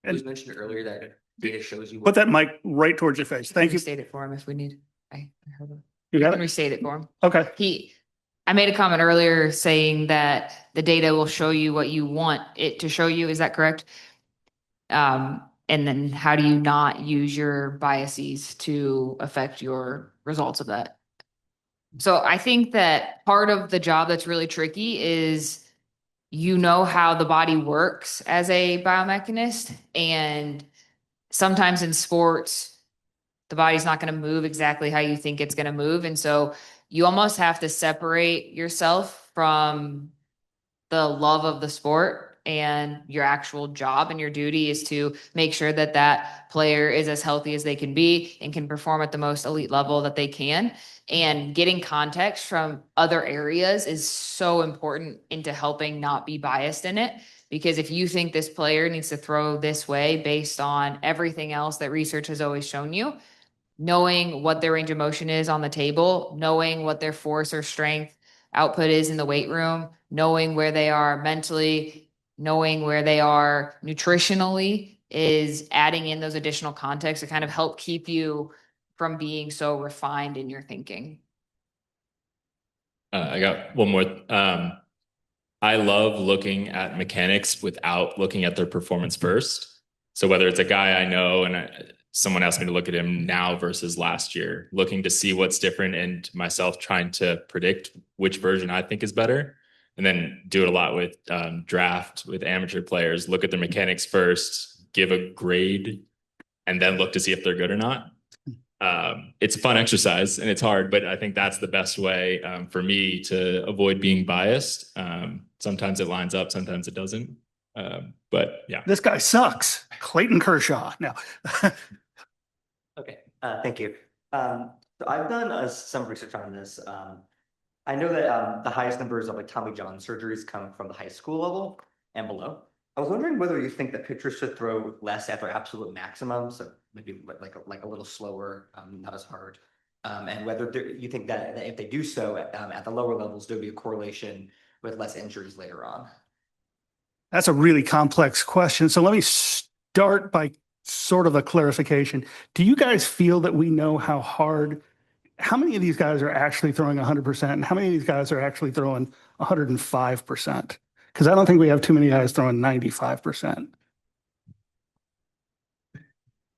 It was mentioned earlier that data shows you Put that mic right towards your face. Thank you. Restate it for him if we need. I heard him. You I got can it? restate it for him. Okay. I made a comment earlier saying that the data will show you what you want it to show you. Is that correct? And then how do you not use your biases to affect your results of that? So I think that part of the job that's really tricky is you know how the body works as a biomechanist, and sometimes in sports, the body's not going to move exactly how you think it's going to move. And so you almost have to separate yourself from the love of the sport, and your actual job and your duty is to make sure that that player is as healthy as they can be and can perform at the most elite level that they can. And getting context from other areas is so important into helping not be biased in it. Because if you think this player needs to throw this way based on everything else that research has always shown you, knowing what their range of motion is on the table, knowing what their force or strength output is in the weight room, knowing where they are mentally, knowing where they are nutritionally is adding in those additional contexts to kind of help keep you from being so refined in your thinking. I got one more. I love looking at mechanics without looking at their performance first. So whether it's a guy I know and someone asked me to look at him now versus last year, looking to see what's different and myself trying to predict which version I think is better. And then do it a lot with draft with amateur players, look at their mechanics first, give a grade, and then look to see if they're good or not. It's a fun exercise and it's hard, but I think that's the best way for me to avoid being biased. Sometimes it lines up, sometimes it doesn't. But yeah. This guy sucks. Clayton Kershaw. No. Okay, thank you. So I've done some research on this. I know that the highest numbers of like Tommy John surgeries come from the high school level and below. I was wondering whether you think that pitchers should throw less at their absolute maximum, so maybe like a little slower, not as hard, and whether you think that if they do so at the lower levels, there'll be a correlation with less injuries later on. That's a really complex question. So let me start by sort of a clarification. Do you guys feel that we know how many of these guys are actually throwing 100% and how many of these guys are actually throwing 105%? Because I don't think we have too many guys throwing 95%.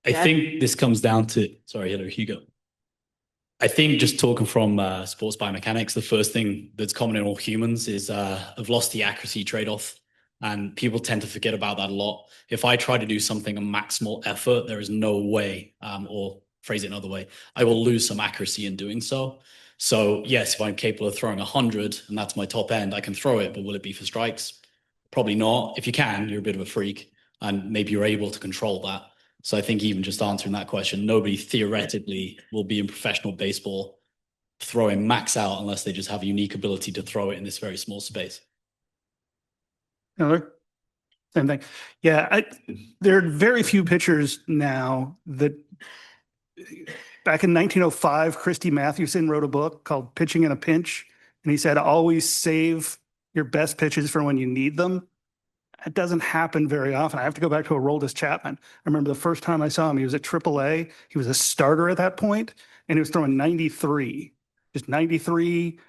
I think this comes down to, sorry, hello, Hugo. I think just talking from sports biomechanics, the first thing that's common in all humans is a velocity accuracy trade-off. And people tend to forget about that a lot. If I try to do something a maximal effort, there is no way, or phrase it another way, I will lose some accuracy in doing so. So yes, if I'm capable of throwing 100 and that's my top end, I can throw it, but will it be for strikes? Probably not. If you can, you're a bit of a freak and maybe you're able to control that. So I think even just answering that question, nobody theoretically will be in professional baseball throwing max out unless they just have a unique ability to throw it in this very small space. Same thing. Yeah, there are very few pitchers now that back in 1905, Christy Mathewson wrote a book called Pitching in a Pinch. And he said, always save your best pitches for when you need them. It doesn't happen very often. I have to go back to Aroldis Chapman. I remember the first time I saw him, he was at AAA. He was a starter at that point, and he was throwing 93. Just 93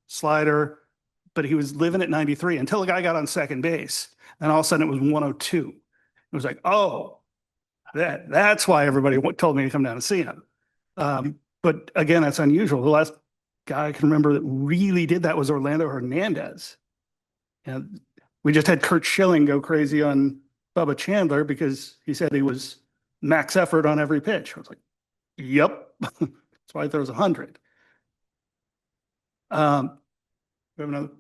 slider, but he was living at 93 until a guy got on second base. And all of a sudden it was 102. It was like, oh, that's why everybody told me to come down and see him. But again, that's unusual. The last guy I can remember that really did that was Orlando Hernandez. And we just had Kurt Schilling go crazy on Bubba Chandler because he said he was max effort on every pitch. I was like, yep, that's why he throws 100. We have another.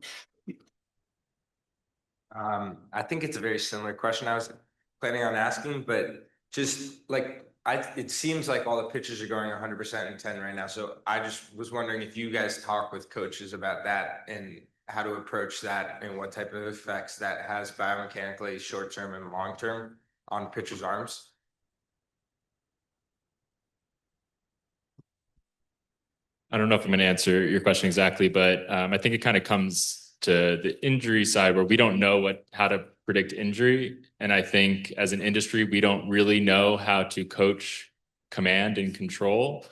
I think it's a very similar question I was planning on asking, but just like it seems like all the pitchers are going 100% in 10 right now. So I just was wondering if you guys talk with coaches about that and how to approach that and what type of effects that has biomechanically short-term and long-term on pitchers' arms. I don't know if I'm going to answer your question exactly, but I think it kind of comes to the injury side where we don't know how to predict injury. And I think as an industry, we don't really know how to coach command and control,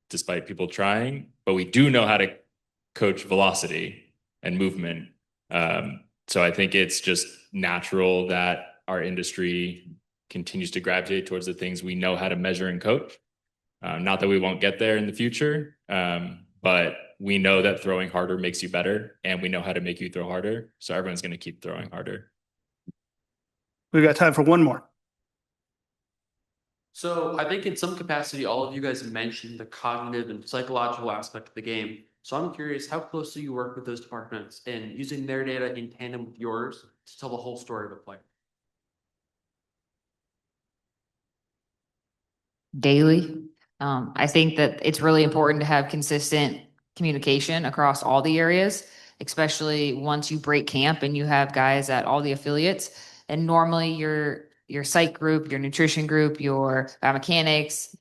despite people trying, but we do know how to coach velocity and movement. So I think it's just natural that our industry continues to gravitate towards the things we know how to measure and coach. Not that we won't get there in the future, but we know that throwing harder makes you better, and we know how to make you throw harder. So everyone's going to keep throwing harder. We've got time for one more. So I think in some capacity, all of you guys have mentioned the cognitive and psychological aspect of the game. So I'm curious, how closely you work with those departments and using their data in tandem with yours to tell the whole story of a player? Daily. I think that it's really important to have consistent communication across all the areas, especially once you break camp and you have guys at all the affiliates. And normally your psych group, your nutrition group, your biomechanics,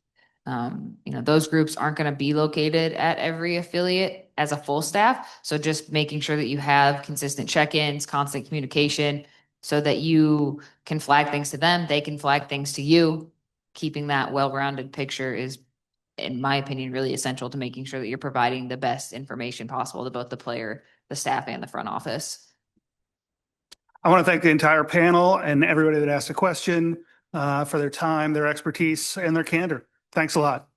those groups aren't going to be located at every affiliate as a full staff. So just making sure that you have consistent check-ins, constant communication, so that you can flag things to them, they can flag things to you. Keeping that well-rounded picture is, in my opinion, really essential to making sure that you're providing the best information possible to both the player, the staff, and the front office. I want to thank the entire panel and everybody that asked a question for their time, their expertise, and their candor. Thanks a lot.